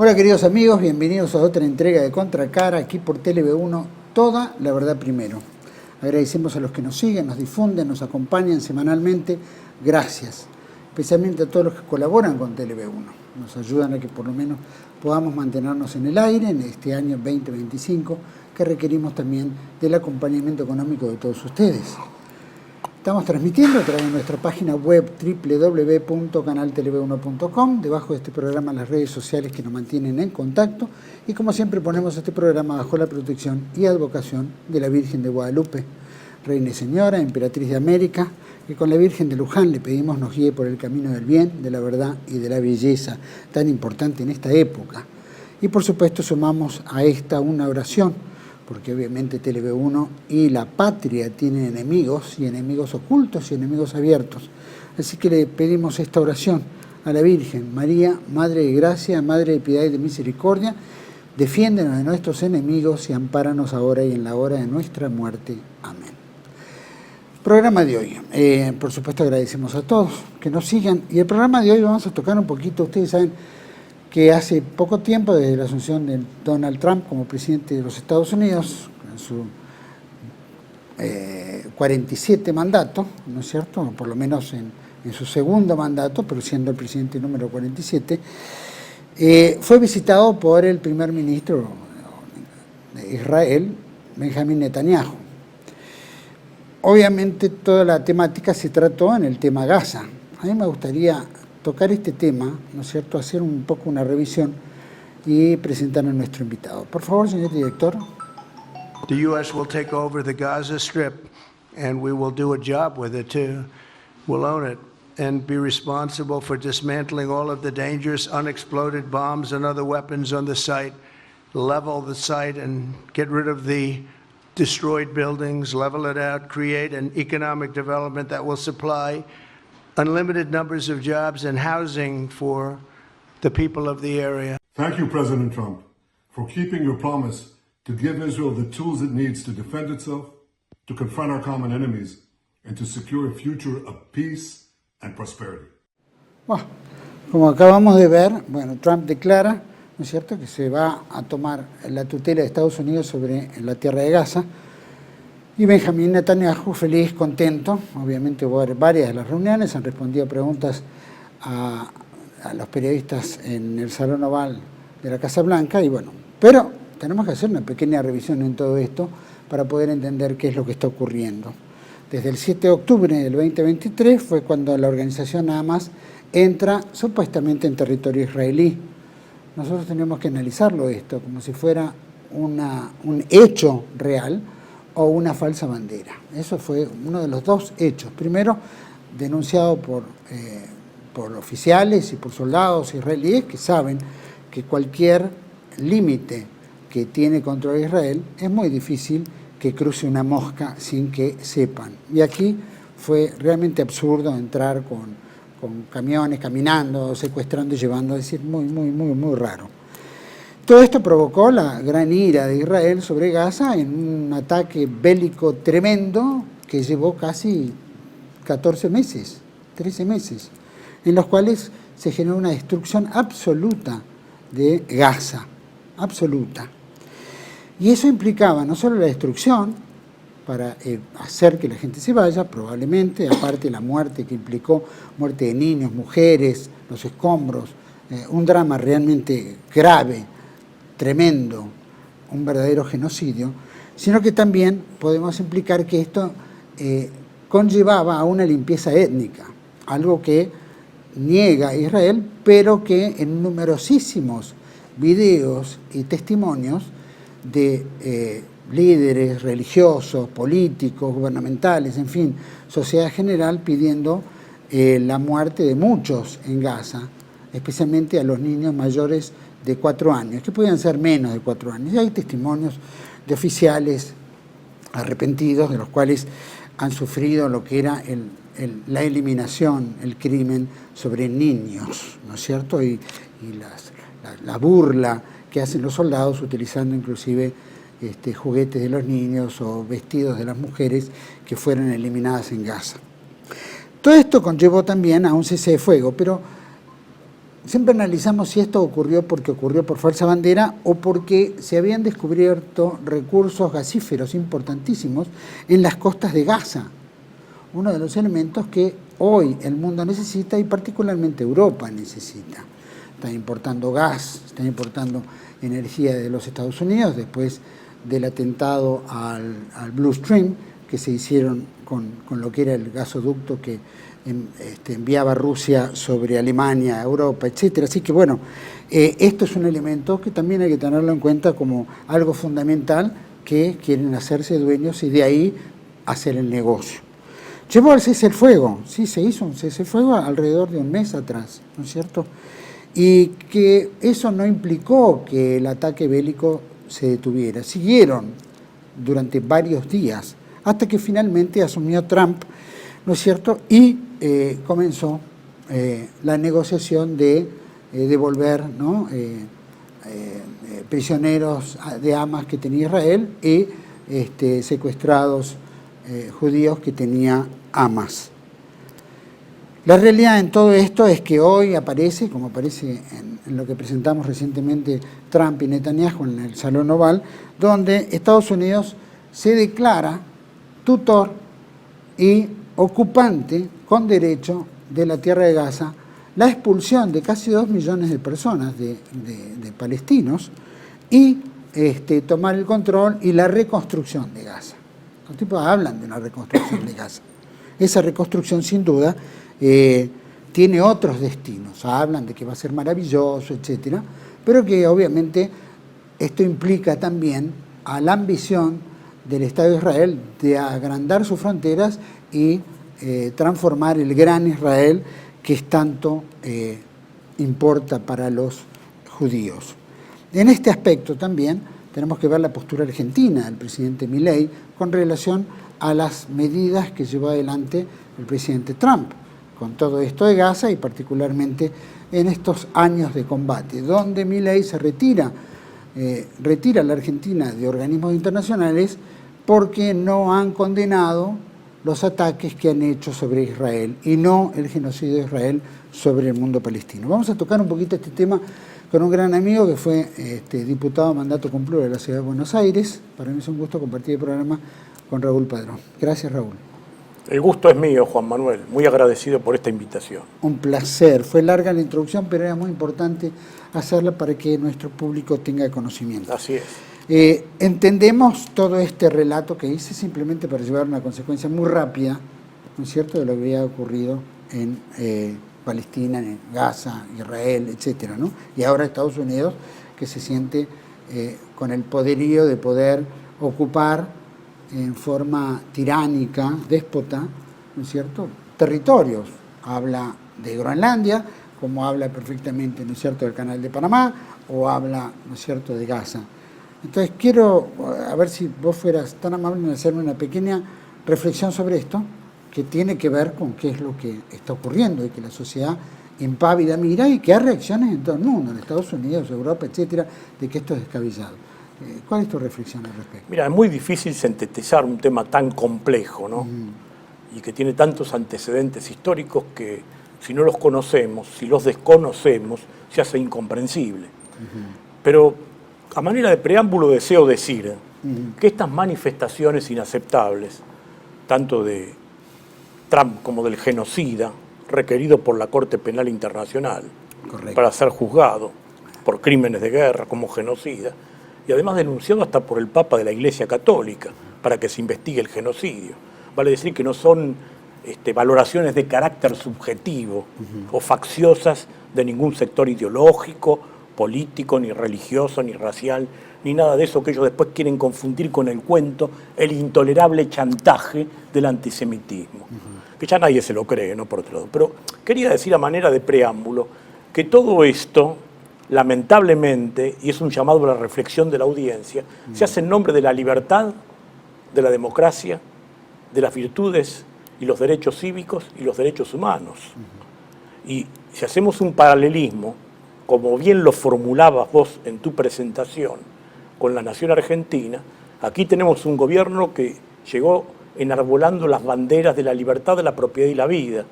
Hola queridos amigos, bienvenidos a otra entrega de Contracara, aquí por TLV1, toda la verdad primero. Agradecemos a los que nos siguen, nos difunden, nos acompañan semanalmente. Gracias, especialmente a todos los que colaboran con TLV1. Nos ayudan a que por lo menos podamos mantenernos en el aire en este año 2025, que requerimos también del acompañamiento económico de todos ustedes. Estamos transmitiendo a través de nuestra página web www.canaltelev1.com, debajo de este programa las redes sociales que nos mantienen en contacto, y como siempre ponemos este programa bajo la protección y advocación de la Virgen de Guadalupe, Reina y Señora, Emperatriz de América, que con la Virgen de Luján le pedimos nos guíe por el camino del bien, de la verdad y de la belleza, tan importante en esta época. Y por supuesto sumamos a esta una oración, porque obviamente TLV1 y la patria tienen enemigos, y enemigos ocultos y enemigos abiertos. Así que le pedimos esta oración a la Virgen María, Madre de Gracia, Madre de Piedad y de Misericordia, defiéndenos de nuestros enemigos y ampáranos ahora y en la hora de nuestra muerte. Amén. Programa de hoy. Por supuesto agradecemos a todos que nos sigan, y el programa de hoy vamos a tocar un poquito, ustedes saben, que hace poco tiempo, desde la asunción de Donald Trump como presidente de los Estados Unidos, en su 47 mandato, ¿no es cierto?, por lo menos en su segundo mandato, pero siendo el presidente número 47, fue visitado por el primer ministro de Israel, Benjamín Netanyahu. Obviamente toda la temática se trató en el tema Gaza. A mí me gustaría tocar este tema, ¿no es cierto?, hacer un poco una revisión y presentar a nuestro invitado. Por favor, señor director. The U.S. will take over the Gaza Strip, and we will do a job with it too. We'll own it and be responsible for dismantling all of the dangerous unexploded bombs and other weapons on the site, level the site and get rid of the destroyed buildings, level it out, create an economic development that will supply unlimited numbers of jobs and housing for the people of the area. Thank you, President Trump, for keeping your promise to give Israel the tools it needs to defend itself, to confront our common enemies, and to secure a future of peace and prosperity. Bueno, como acabamos de ver, Trump declara, ¿no es cierto?, que se va a tomar la tutela de Estados Unidos sobre la tierra de Gaza. Y Benjamín Netanyahu, feliz, contento, obviamente hubo varias de las reuniones, han respondido preguntas a los periodistas en el Salón Oval de la Casa Blanca, y pero tenemos que hacer una pequeña revisión en todo esto para poder entender qué es lo que está ocurriendo. Desde el 7 de octubre del 2023 fue cuando la organización Hamas entra supuestamente en territorio israelí. Nosotros tenemos que analizarlo esto como si fuera un hecho real, o una falsa bandera. Eso fue uno de los dos hechos. Primero, denunciado por oficiales y por soldados israelíes que saben que cualquier límite que tiene contra Israel es muy difícil que cruce una mosca sin que sepan. Y aquí fue realmente absurdo entrar con camiones, caminando, secuestrando y llevando, es decir, muy raro. Todo esto provocó la gran ira de Israel sobre Gaza en un ataque bélico tremendo que llevó casi 14 meses, 13 meses, en los cuales se generó una destrucción absoluta de Gaza, absoluta. Y eso implicaba no solo la destrucción, para hacer que la gente se vaya, probablemente, aparte la muerte que implicó, muerte de niños, mujeres, los escombros, un drama realmente grave, tremendo, un verdadero genocidio, sino que también podemos implicar que esto conllevaba a una limpieza étnica, algo que niega Israel, pero que en numerosísimos videos y testimonios de líderes religiosos, políticos, gubernamentales, en fin, sociedad general pidiendo la muerte de muchos en Gaza, especialmente a los niños mayores de 4 años, que podían ser menos de 4 años. Y hay testimonios de oficiales arrepentidos, de los cuales han sufrido lo que era la eliminación, el crimen sobre niños, ¿no es cierto? Y la burla que hacen los soldados utilizando inclusive juguetes de los niños o vestidos de las mujeres que fueron eliminadas en Gaza. Todo esto conllevó también a un cese de fuego, pero siempre analizamos si esto ocurrió porque ocurrió por falsa bandera o porque se habían descubierto recursos gasíferos importantísimos en las costas de Gaza. Uno de los elementos que hoy el mundo necesita y particularmente Europa necesita. Están importando gas, están importando energía de los Estados Unidos después del atentado al Blue Stream que se hicieron con lo que era el gasoducto que enviaba Rusia sobre Alemania, Europa, etcétera. Así que bueno, esto es un elemento que también hay que tenerlo en cuenta como algo fundamental que quieren hacerse dueños y de ahí hacer el negocio. Llevó al cese el fuego, sí, se hizo un cese el fuego alrededor de un mes atrás, ¿no es cierto? Y que eso no implicó que el ataque bélico se detuviera. Siguieron durante varios días hasta que finalmente asumió Trump, ¿no es cierto? Y comenzó la negociación de devolver, ¿no? Prisioneros de Hamas que tenía Israel y secuestrados judíos que tenía Hamas. La realidad en todo esto es que hoy aparece, como aparece en lo que presentamos recientemente Trump y Netanyahu en el Salón Oval, donde Estados Unidos se declara tutor y ocupante con derecho de la tierra de Gaza, la expulsión de casi 2 millones de personas, de palestinos, y tomar el control y la reconstrucción de Gaza. Los tipos hablan de la reconstrucción de Gaza. Esa reconstrucción, sin duda, tiene otros destinos. Hablan de que va a ser maravilloso, etcétera, pero que obviamente esto implica también a la ambición del Estado de Israel de agrandar sus fronteras y transformar el gran Israel que tanto importa para los judíos. En este aspecto también tenemos que ver la postura argentina del presidente Milei con relación a las medidas que llevó adelante el presidente Trump con todo esto de Gaza y particularmente en estos años de combate, donde Milei se retira a la Argentina de organismos internacionales porque no han condenado los ataques que han hecho sobre Israel y no el genocidio de Israel sobre el mundo palestino. Vamos a tocar un poquito este tema con un gran amigo que fue diputado a mandato cumplido de la Ciudad de Buenos Aires. Para mí es un gusto compartir el programa con Raúl Padrón. Gracias, Raúl. El gusto es mío, Juan Manuel. Muy agradecido por esta invitación. Un placer. Fue larga la introducción, pero era muy importante hacerla para que nuestro público tenga conocimiento. Así es. Entendemos todo este relato que hice simplemente para llevar una consecuencia muy rápida, ¿no es cierto?, de lo que había ocurrido en Palestina, en Gaza, Israel, etcétera, ¿no? Y ahora Estados Unidos, que se siente con el poderío de poder ocupar en forma tiránica, déspota, ¿no es cierto?, territorios. Habla de Groenlandia, como habla perfectamente, ¿no es cierto?, del Canal de Panamá, o habla, ¿no es cierto?, de Gaza. Entonces quiero, a ver si vos fueras tan amable en hacerme una pequeña reflexión sobre esto, que tiene que ver con qué es lo que está ocurriendo y que la sociedad impávida mira y que hay reacciones en todo el mundo, en Estados Unidos, Europa, etcétera, de que esto es descabellado. ¿Cuál es tu reflexión al respecto? Mira, es muy difícil sintetizar un tema tan complejo, ¿no? Y que tiene tantos antecedentes históricos que si no los conocemos, si los desconocemos, se hace incomprensible. Pero a manera de preámbulo deseo decir que estas manifestaciones inaceptables, tanto de Trump como del genocida, requerido por la Corte Penal Internacional, Correcto, para ser juzgado por crímenes de guerra como genocida, y además denunciado hasta por el Papa de la Iglesia Católica para que se investigue el genocidio. Vale decir que no son valoraciones de carácter subjetivo o facciosas de ningún sector ideológico, político, ni religioso, ni racial, ni nada de eso que ellos después quieren confundir con el cuento, el intolerable chantaje del antisemitismo. Que ya nadie se lo cree, ¿no?, por otro lado. Pero quería decir a manera de preámbulo que todo esto, lamentablemente, y es un llamado a la reflexión de la audiencia, se hace en nombre de la libertad, de la democracia, de las virtudes y los derechos cívicos y los derechos humanos. Y si hacemos un paralelismo, como bien lo formulabas vos en tu presentación, con la nación argentina, aquí tenemos un gobierno que llegó enarbolando las banderas de la libertad, de la propiedad y la vida.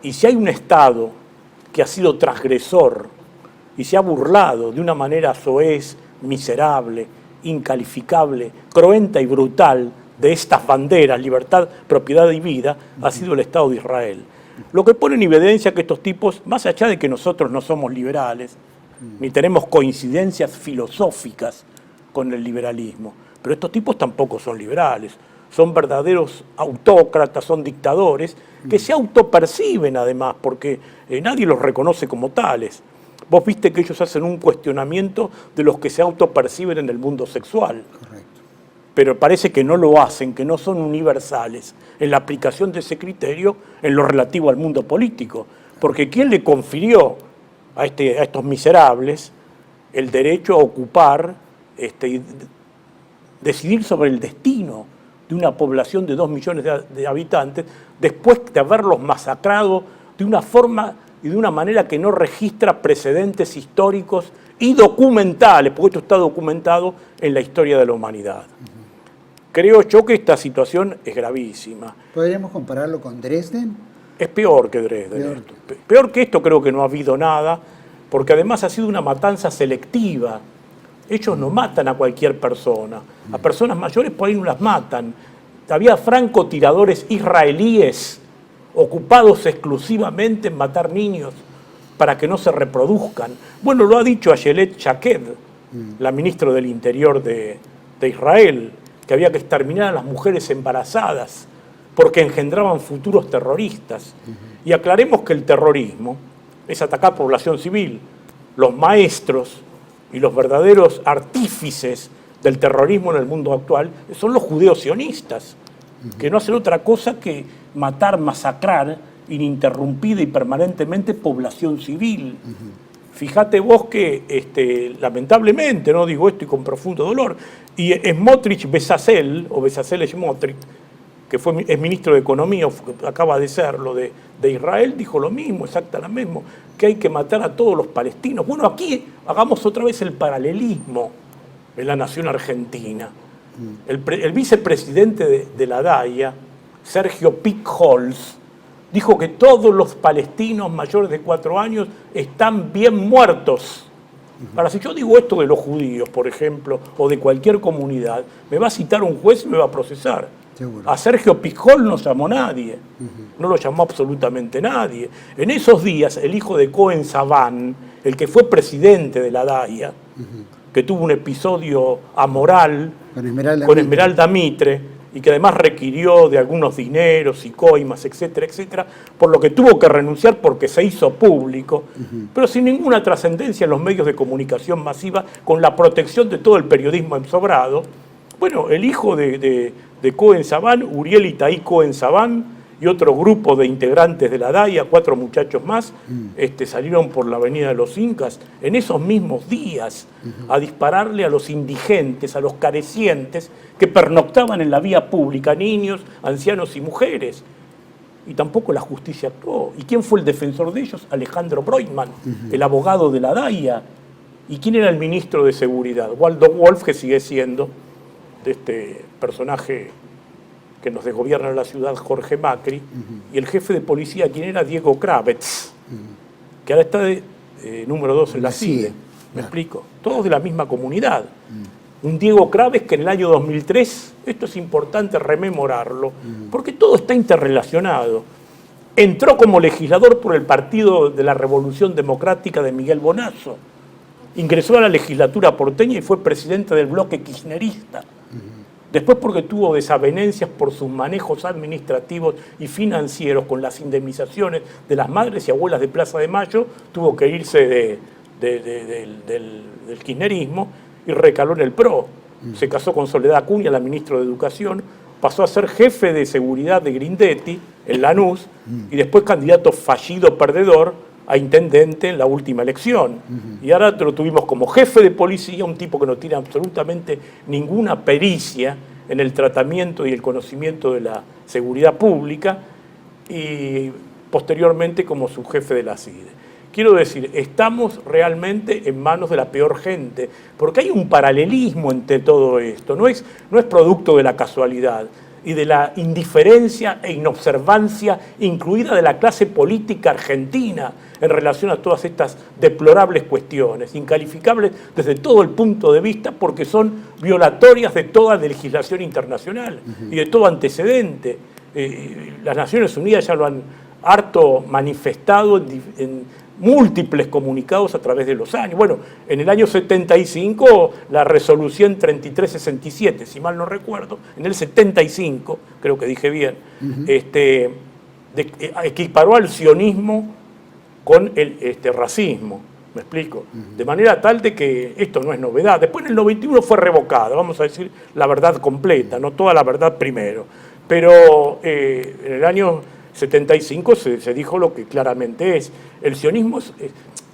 Y si hay un Estado que ha sido transgresor y se ha burlado de una manera soez, miserable, incalificable, cruenta y brutal de estas banderas, libertad, propiedad y vida, ha sido el Estado de Israel. Lo que pone en evidencia que estos tipos, más allá de que nosotros no somos liberales, ni tenemos coincidencias filosóficas con el liberalismo, pero estos tipos tampoco son liberales, son verdaderos autócratas, son dictadores, que se autoperciben además, porque nadie los reconoce como tales. Vos viste que ellos hacen un cuestionamiento de los que se autoperciben en el mundo sexual. Correcto. Pero parece que no lo hacen, que no son universales en la aplicación de ese criterio en lo relativo al mundo político. Porque ¿quién le confirió a estos miserables el derecho a ocupar y decidir sobre el destino de una población de 2 millones de habitantes después de haberlos masacrado de una forma y de una manera que no registra precedentes históricos y documentales, porque esto está documentado en la historia de la humanidad? Creo yo que esta situación es gravísima. ¿Podríamos compararlo con Dresden? Es peor que Dresden. Peor que esto creo que no ha habido nada, porque además ha sido una matanza selectiva. Ellos no matan a cualquier persona. A personas mayores por ahí no las matan. Había francotiradores israelíes ocupados exclusivamente en matar niños para que no se reproduzcan. Bueno, lo ha dicho Ayelet Shaked, la ministra del Interior de Israel, que había que exterminar a las mujeres embarazadas porque engendraban futuros terroristas. Y aclaremos que el terrorismo es atacar población civil. Los maestros y los verdaderos artífices del terrorismo en el mundo actual son los judeos sionistas, que no hacen otra cosa que matar, masacrar ininterrumpida y permanentemente población civil. Fíjate vos que, lamentablemente, no digo esto y con profundo dolor, y Smotrich Bezalel, o Bezalel Smotrich, que es ministro de Economía, acaba de serlo, de Israel, dijo lo mismo, exactamente lo mismo, que hay que matar a todos los palestinos. Bueno, aquí hagamos otra vez el paralelismo en la nación argentina. El vicepresidente de la DAIA, Sergio Pickholz, dijo que todos los palestinos mayores de 4 años están bien muertos. Ahora, si yo digo esto de los judíos, por ejemplo, o de cualquier comunidad, me va a citar un juez y me va a procesar. Seguro. A Sergio Pickholz no llamó nadie, no lo llamó absolutamente nadie. En esos días, el hijo de Cohen Saban, el que fue presidente de la DAIA, que tuvo un episodio amoral con Esmeralda Mitre, y que además requirió de algunos dineros y coimas, etcétera, etcétera, por lo que tuvo que renunciar porque se hizo público, pero sin ninguna trascendencia en los medios de comunicación masiva, con la protección de todo el periodismo ensobrado. Bueno, el hijo de Cohen Saban, Uriel Itaí Cohen Saban, y otro grupo de integrantes de la DAIA, 4 muchachos más, salieron por la avenida de los Incas en esos mismos días a dispararle a los indigentes, a los carecientes que pernoctaban en la vía pública, niños, ancianos y mujeres. Y tampoco la justicia actuó. ¿Y quién fue el defensor de ellos? Alejandro Broitman, el abogado de la DAIA. ¿Y quién era el ministro de Seguridad? Waldo Wolf, que sigue siendo de este personaje que nos desgobierna la ciudad, Jorge Macri, y el jefe de policía, quien era Diego Kravetz, que ahora está de número 2 en la CIDE. ¿Me explico? Todos de la misma comunidad. Un Diego Kravetz que en el año 2003, esto es importante rememorarlo, porque todo está interrelacionado. Entró como legislador por el Partido de la Revolución Democrática de Miguel Bonazo, ingresó a la legislatura porteña y fue presidente del bloque kirchnerista. Después, porque tuvo desavenencias por sus manejos administrativos y financieros con las indemnizaciones de las madres y abuelas de Plaza de Mayo, tuvo que irse del kirchnerismo y recaló en el PRO. Se casó con Soledad Acuña, la ministra de Educación, pasó a ser jefe de seguridad de Grindetti en Lanús y después candidato fallido perdedor a intendente en la última elección. Y ahora lo tuvimos como jefe de policía, un tipo que no tiene absolutamente ninguna pericia en el tratamiento y el conocimiento de la seguridad pública, y posteriormente como su jefe de la CIDE. Quiero decir, estamos realmente en manos de la peor gente, porque hay un paralelismo entre todo esto, no es producto de la casualidad. y de la indiferencia e inobservancia, incluida de la clase política argentina, en relación a todas estas deplorables cuestiones, incalificables desde todo el punto de vista, porque son violatorias de toda legislación internacional y de todo antecedente. Las Naciones Unidas ya lo han harto manifestado en múltiples comunicados a través de los años. Bueno, en el año 75, la resolución 3367, si mal no recuerdo, en el 75, creo que dije bien, equiparó al sionismo con el racismo, ¿me explico? De manera tal de que esto no es novedad. Después en el 91 fue revocada, vamos a decir la verdad completa, no toda la verdad primero. Pero en el año 75 se dijo lo que claramente es. El sionismo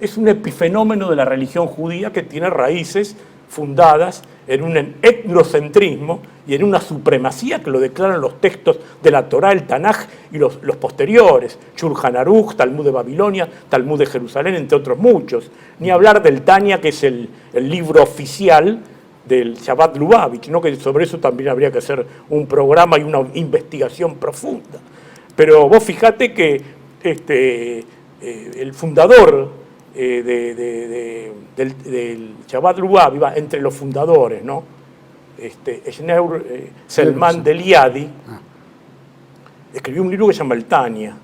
es un epifenómeno de la religión judía que tiene raíces fundadas en un etnocentrismo y en una supremacía que lo declaran los textos de la Torá, el Tanaj y los posteriores, Shulchan Aruch, Talmud de Babilonia, Talmud de Jerusalén, entre otros muchos. Ni hablar del Tania, que es el libro oficial del Shabbat Lubavitch, ¿no? Que sobre eso también habría que hacer un programa y una investigación profunda. Pero vos fijate que el fundador del Shabbat Lubavitch, entre los fundadores, ¿no? Schneur Selman Deliadi, escribió un libro que se llama El Tania,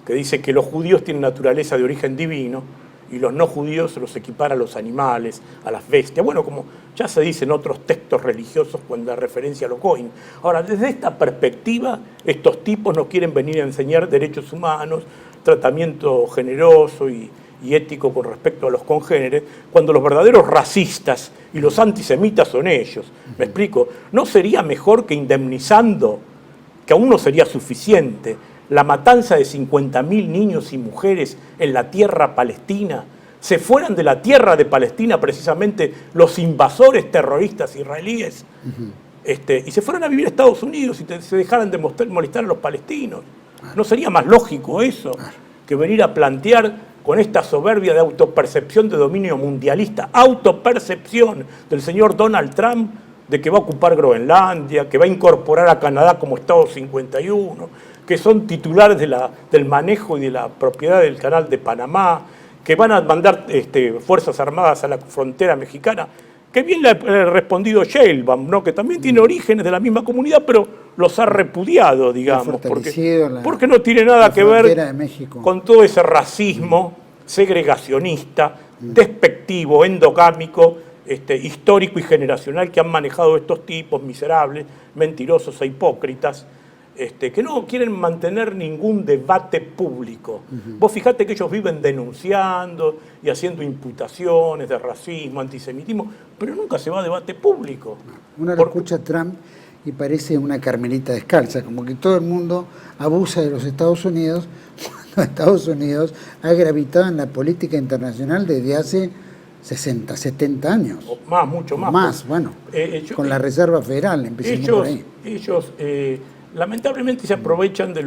que dice que los judíos tienen naturaleza de origen divino y los no judíos se los equipara a los animales, a las bestias. Bueno, como ya se dice en otros textos religiosos cuando da referencia a los goim. Ahora, desde esta perspectiva, estos tipos nos quieren venir a enseñar derechos humanos, tratamiento generoso y ético con respecto a los congéneres, cuando los verdaderos racistas y los antisemitas son ellos. ¿Me explico? ¿No sería mejor que indemnizando, que aún no sería suficiente, la matanza de 50.000 niños y mujeres en la tierra palestina, se fueran de la tierra de Palestina precisamente los invasores terroristas israelíes, y se fueran a vivir a Estados Unidos y se dejaran de molestar a los palestinos? ¿No sería más lógico eso que venir a plantear con esta soberbia de autopercepción de dominio mundialista, autopercepción del señor Donald Trump de que va a ocupar Groenlandia, que va a incorporar a Canadá como Estado 51, que son titulares del manejo y de la propiedad del canal de Panamá, que van a mandar Fuerzas Armadas a la frontera mexicana? Que bien le ha respondido Sheinbaum, ¿no? Que también tiene orígenes de la misma comunidad, pero los ha repudiado, digamos, porque no tiene nada que ver con todo ese racismo segregacionista, despectivo, endogámico, histórico y generacional que han manejado estos tipos miserables, mentirosos e hipócritas, que no quieren mantener ningún debate público. Vos fijate que ellos viven denunciando y haciendo imputaciones de racismo, antisemitismo, pero nunca se va a debate público. Uno lo escucha a Trump y parece una Carmelita descalza, como que todo el mundo abusa de los Estados Unidos, cuando Estados Unidos ha gravitado en la política internacional desde hace 60, 70 años. O más, mucho más. Más, bueno, con la Reserva Federal, empecemos por ahí. Ellos lamentablemente se aprovechan de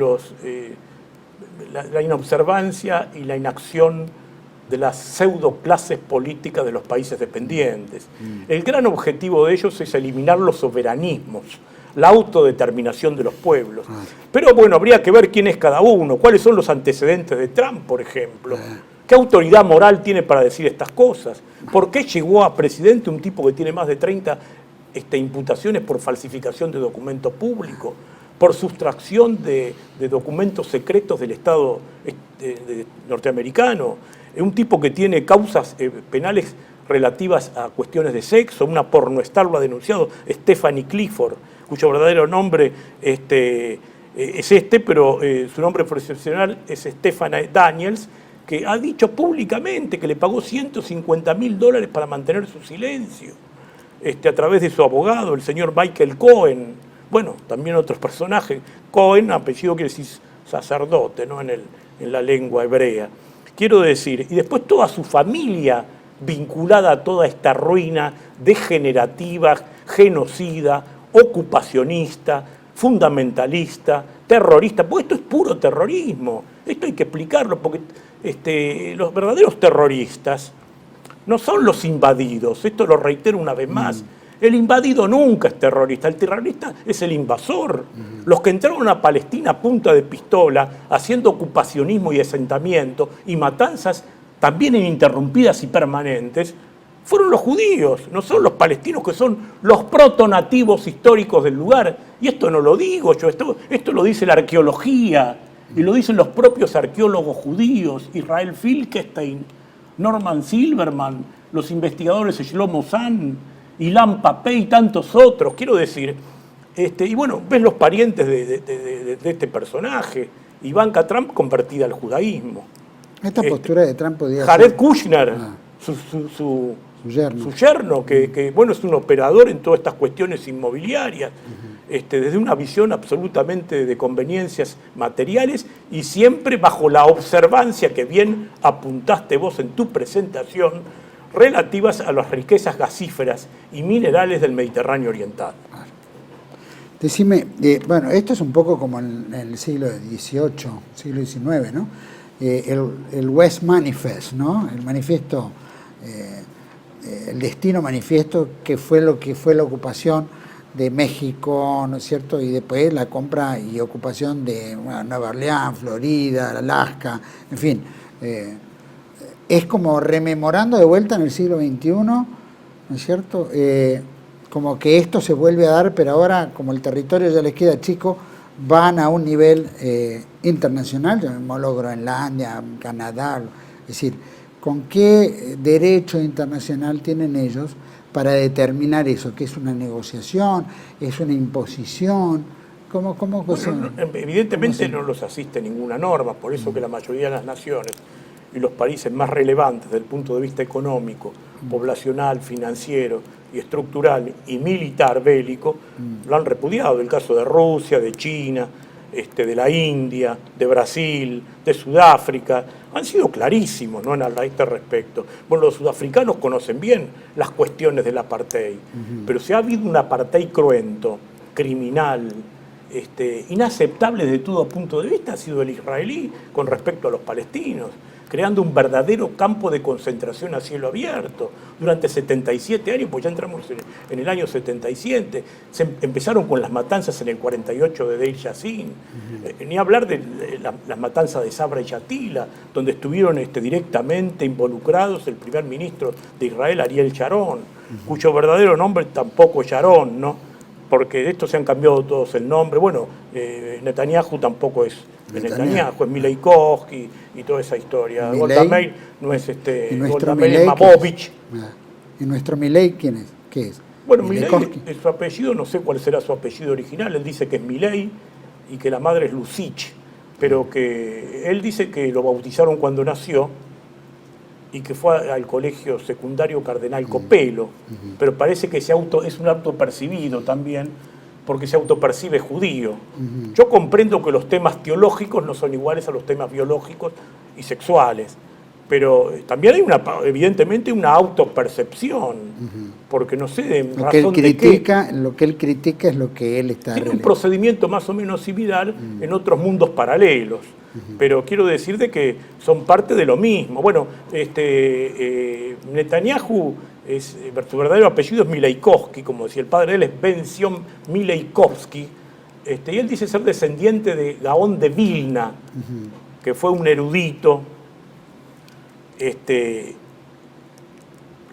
la inobservancia y la inacción de las pseudo clases políticas de los países dependientes. El gran objetivo de ellos es eliminar los soberanismos, la autodeterminación de los pueblos. Pero bueno, habría que ver quién es cada uno, cuáles son los antecedentes de Trump, por ejemplo. ¿Qué autoridad moral tiene para decir estas cosas? ¿Por qué llegó a presidente un tipo que tiene más de 30 imputaciones por falsificación de documento público, por sustracción de documentos secretos del Estado norteamericano? Un tipo que tiene causas penales relativas a cuestiones de sexo, una pornoestar lo ha denunciado, Stephanie Clifford, cuyo verdadero nombre es pero su nombre profesional es Stephanie Daniels, que ha dicho públicamente que le pagó $150.000 para mantener su silencio, a través de su abogado, el señor Michael Cohen. Bueno, también otros personajes. Cohen, apellido quiere decir sacerdote, ¿no? en la lengua hebrea. Quiero decir, y después toda su familia vinculada a toda esta ruina degenerativa, genocida, ocupacionista, fundamentalista, terrorista, porque esto es puro terrorismo. Esto hay que explicarlo, porque los verdaderos terroristas no son los invadidos, esto lo reitero una vez más. El invadido nunca es terrorista, el terrorista es el invasor. Los que entraron a Palestina a punta de pistola, haciendo ocupacionismo y asentamiento y matanzas también ininterrumpidas y permanentes, fueron los judíos, no son los palestinos, que son los protonativos históricos del lugar. Y esto no lo digo yo, esto lo dice la arqueología, y lo dicen los propios arqueólogos judíos, Israel Finkelstein, Norman Silverman, los investigadores Shlomo Zahn, Ilan Pappé y tantos otros. Quiero decir, y bueno, ves los parientes de este personaje, Ivanka Trump convertida al judaísmo. Esta postura de Trump podría Jared ser... Kushner, Ah. su yerno. yerno, que bueno, es un operador en todas estas cuestiones inmobiliarias, desde una visión absolutamente de conveniencias materiales y siempre bajo la observancia que bien apuntaste vos en tu presentación, relativas a las riquezas gasíferas y minerales del Mediterráneo Oriental. Decime, bueno, esto es un poco como en el siglo XVIII, siglo XIX, ¿no? El West Manifest, ¿no? El manifiesto, el destino manifiesto, que fue lo que fue la ocupación de México, ¿no es cierto? Y después la compra y ocupación de Nueva Orleans, Florida, Alaska, en fin. Es como rememorando de vuelta en el siglo XXI, ¿no es cierto? Como que esto se vuelve a dar, pero ahora, como el territorio ya les queda chico, van a un nivel internacional, llamémoslo Groenlandia, Canadá, es decir, ¿con qué derecho internacional tienen ellos para determinar eso? ¿Qué es una negociación? ¿Es una imposición? ¿Cómo Evidentemente no los asiste ninguna norma, por eso que la mayoría de las naciones y los países más relevantes desde el punto de vista económico, poblacional, financiero y estructural y militar bélico lo han repudiado. El caso de Rusia, de China, de la India, de Brasil, de Sudáfrica, han sido clarísimos, ¿no?, a este respecto. Bueno, los sudafricanos conocen bien las cuestiones del apartheid, pero si ha habido un apartheid cruento, criminal, inaceptable desde todo punto de vista, ha sido el israelí con respecto a los palestinos, creando un verdadero campo de concentración a cielo abierto durante 77 años, pues ya entramos en el año 77, empezaron con las matanzas en el 48 de Deir Yassin, ni hablar de las matanzas de Sabra y Shatila, donde estuvieron directamente involucrados el primer ministro de Israel, Ariel Sharon, cuyo verdadero nombre tampoco es Sharon, ¿no?, porque de esto se han cambiado todos el nombre. Bueno, Netanyahu tampoco es Netanyahu, es Milei Koski y toda esa historia. Golda Meir no es Golda Meir, es Mabovich. ¿Y nuestro Milei quién es? ¿Qué es? Bueno, Milei, su apellido, no sé cuál será su apellido original, él dice que es Milei y que la madre es Lucich, pero que él dice que lo bautizaron cuando nació y que fue al colegio secundario Cardenal Copelo, pero parece que es un autopercibido también, porque se autopercibe judío. Yo comprendo que los temas teológicos no son iguales a los temas biológicos y sexuales, pero también hay evidentemente una autopercepción, porque no sé de razón de qué. Lo que él critica es lo que él está... Tiene un procedimiento más o menos similar en otros mundos paralelos. Pero quiero decir de que son parte de lo mismo. Bueno, Netanyahu, su verdadero apellido es Mileikovsky, como decía el padre de él, es Ben-Zion Mileikovsky, y él dice ser descendiente de Gaón de Vilna, que fue un erudito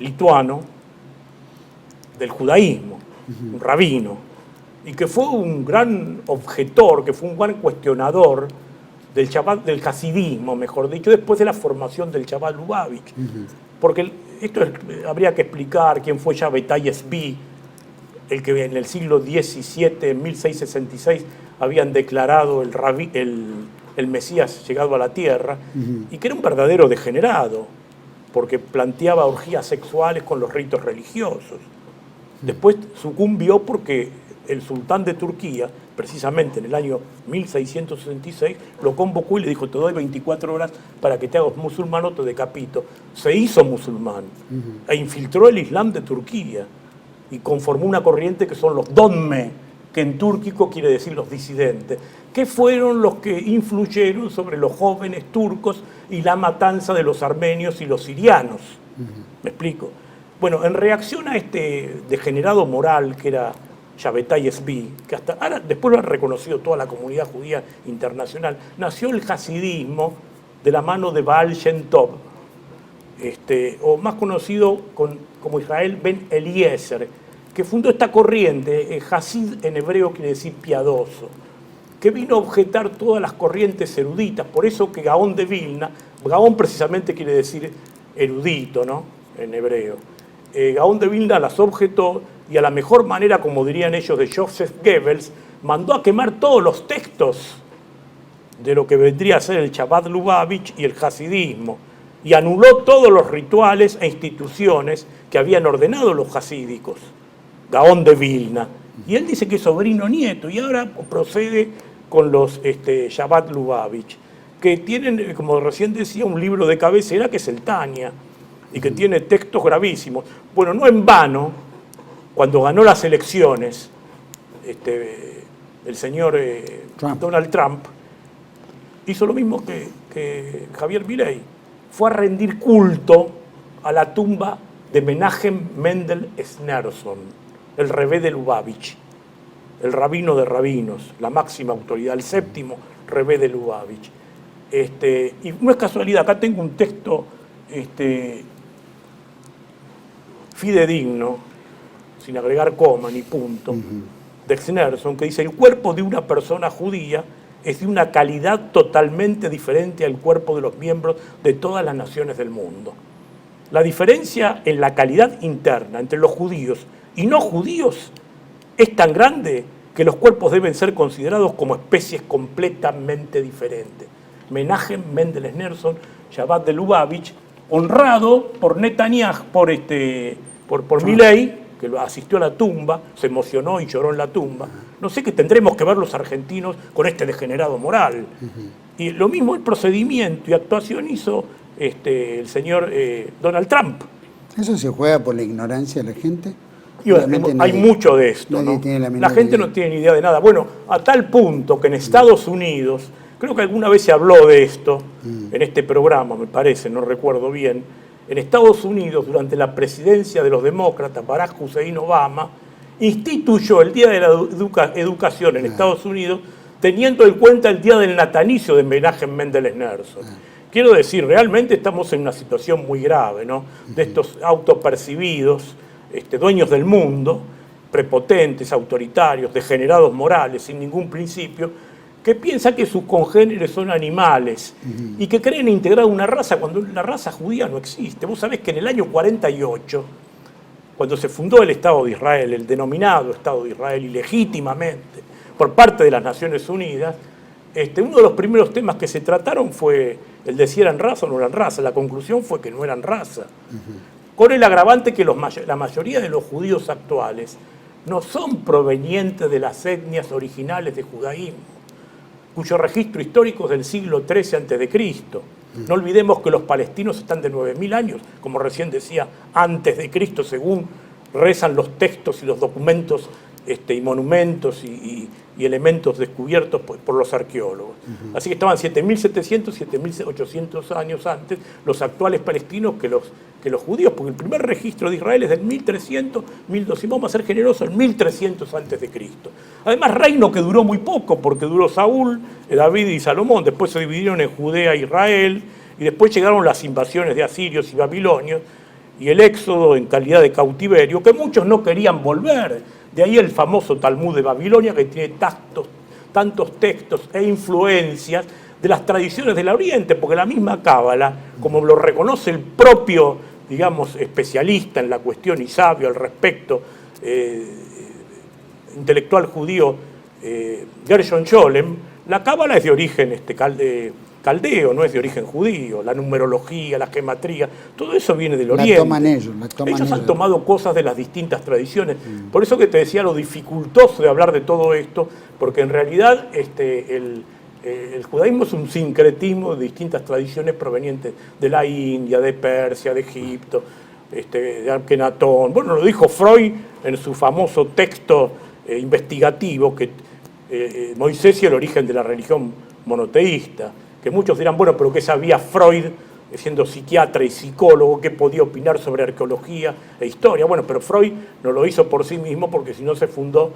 lituano del judaísmo, un rabino, y que fue un gran objetor, que fue un gran cuestionador del Chabad, del hasidismo, mejor dicho, después de la formación del Chabad Lubavitch. Porque habría que explicar quién fue Shabbatai Tzvi, el que en el siglo XVII, en 1666, habían declarado el Mesías llegado a la tierra, y que era un verdadero degenerado, porque planteaba orgías sexuales con los ritos religiosos. Después sucumbió porque el sultán de Turquía, precisamente en el año 1666, lo convocó y le dijo: te doy 24 horas para que te hagas musulmán o te decapito. Se hizo musulmán e infiltró el Islam de Turquía y conformó una corriente que son los donme, que en túrquico quiere decir los disidentes, que fueron los que influyeron sobre los jóvenes turcos y la matanza de los armenios y los sirianos. ¿Me explico? Bueno, en reacción a este degenerado moral que era Shabbatai Tzvi, que hasta ahora, después lo ha reconocido toda la comunidad judía internacional, nació el hasidismo de la mano de Baal Shem Tov, o más conocido como Israel Ben Eliezer, que fundó esta corriente. Hasid en hebreo quiere decir piadoso, que vino a objetar todas las corrientes eruditas, por eso que Gaón de Vilna, Gaón precisamente quiere decir erudito, ¿no?, en hebreo. Gaón de Vilna las objetó y a la mejor manera, como dirían ellos, de Joseph Goebbels, mandó a quemar todos los textos de lo que vendría a ser el Chabad Lubavitch y el hasidismo, y anuló todos los rituales e instituciones que habían ordenado los hasídicos, Gaón de Vilna. Y él dice que es sobrino nieto, y ahora procede con los Chabad Lubavitch, que tienen, como recién decía, un libro de cabecera que es el Tania, y que tiene textos gravísimos. Bueno, no en vano, cuando ganó las elecciones, el señor Donald Trump hizo lo mismo que Javier Milei. Fue a rendir culto a la tumba de Menachem Mendel Schneerson, el rebé de Lubavitch, el rabino de rabinos, la máxima autoridad, el séptimo rebé de Lubavitch. Y no es casualidad, acá tengo un texto fidedigno, sin agregar coma ni punto, de Schneerson, que dice: el cuerpo de una persona judía es de una calidad totalmente diferente al cuerpo de los miembros de todas las naciones del mundo. La diferencia en la calidad interna entre los judíos y no judíos es tan grande que los cuerpos deben ser considerados como especies completamente diferentes. Menachem Mendel Schneerson, Chabad de Lubavitch, honrado por Netanyahu, por Milei, que asistió a la tumba, se emocionó y lloró en la tumba. No sé qué tendremos que ver los argentinos con este degenerado moral. Y lo mismo el procedimiento y actuación hizo el señor Donald Trump. ¿Eso se juega por la ignorancia de la gente? Y hay mucho de esto, ¿no? La gente no tiene ni idea de nada. Bueno, a tal punto que en Estados Unidos, creo que alguna vez se habló de esto en este programa, me parece, no recuerdo bien. En Estados Unidos, durante la presidencia de los demócratas, Barack Hussein Obama instituyó el Día de la Educación en Estados Unidos, teniendo en cuenta el día del natalicio de Menachem Mendel Schneerson. Quiero decir, realmente estamos en una situación muy grave, ¿no?, de estos autopercibidos, dueños del mundo, prepotentes, autoritarios, degenerados morales, sin ningún principio, que piensan que sus congéneres son animales y que creen integrar una raza cuando la raza judía no existe. Vos sabés que en el año 48, cuando se fundó el Estado de Israel, el denominado Estado de Israel, ilegítimamente, por parte de las Naciones Unidas, uno de los primeros temas que se trataron fue el de si eran raza o no eran raza. La conclusión fue que no eran raza. Con el agravante que la mayoría de los judíos actuales no son provenientes de las etnias originales de judaísmo, cuyo registro histórico es del siglo XIII a.C. No olvidemos que los palestinos están de 9.000 años, como recién decía, antes de Cristo, según rezan los textos y los documentos y monumentos y elementos descubiertos por los arqueólogos. Así que estaban 7.700, 7.800 años antes los actuales palestinos que los judíos, porque el primer registro de Israel es del 1300, 1200, vamos a ser generosos, el 1300 antes de Cristo. Además, reino que duró muy poco, porque duró Saúl, David y Salomón, después se dividieron en Judea e Israel, y después llegaron las invasiones de asirios y babilonios, y el éxodo en calidad de cautiverio, que muchos no querían volver. De ahí el famoso Talmud de Babilonia, que tiene tantos textos e influencias de las tradiciones del Oriente, porque la misma Cábala, como lo reconoce el propio, digamos, especialista en la cuestión y sabio al respecto, intelectual judío Gershon Scholem, la Cábala es de origen caldeo, no es de origen judío. La numerología, la gematría, todo eso viene del Oriente. La toman ellos. Ellos han tomado cosas de las distintas tradiciones. Por eso que te decía lo dificultoso de hablar de todo esto, porque en realidad el judaísmo es un sincretismo de distintas tradiciones provenientes de la India, de Persia, de Egipto, de Akhenatón. Bueno, lo dijo Freud en su famoso texto investigativo, que Moisés y el origen de la religión monoteísta, que muchos dirán, bueno, pero ¿qué sabía Freud siendo psiquiatra y psicólogo, que podía opinar sobre arqueología e historia. Bueno, pero Freud no lo hizo por sí mismo, porque si no se fundó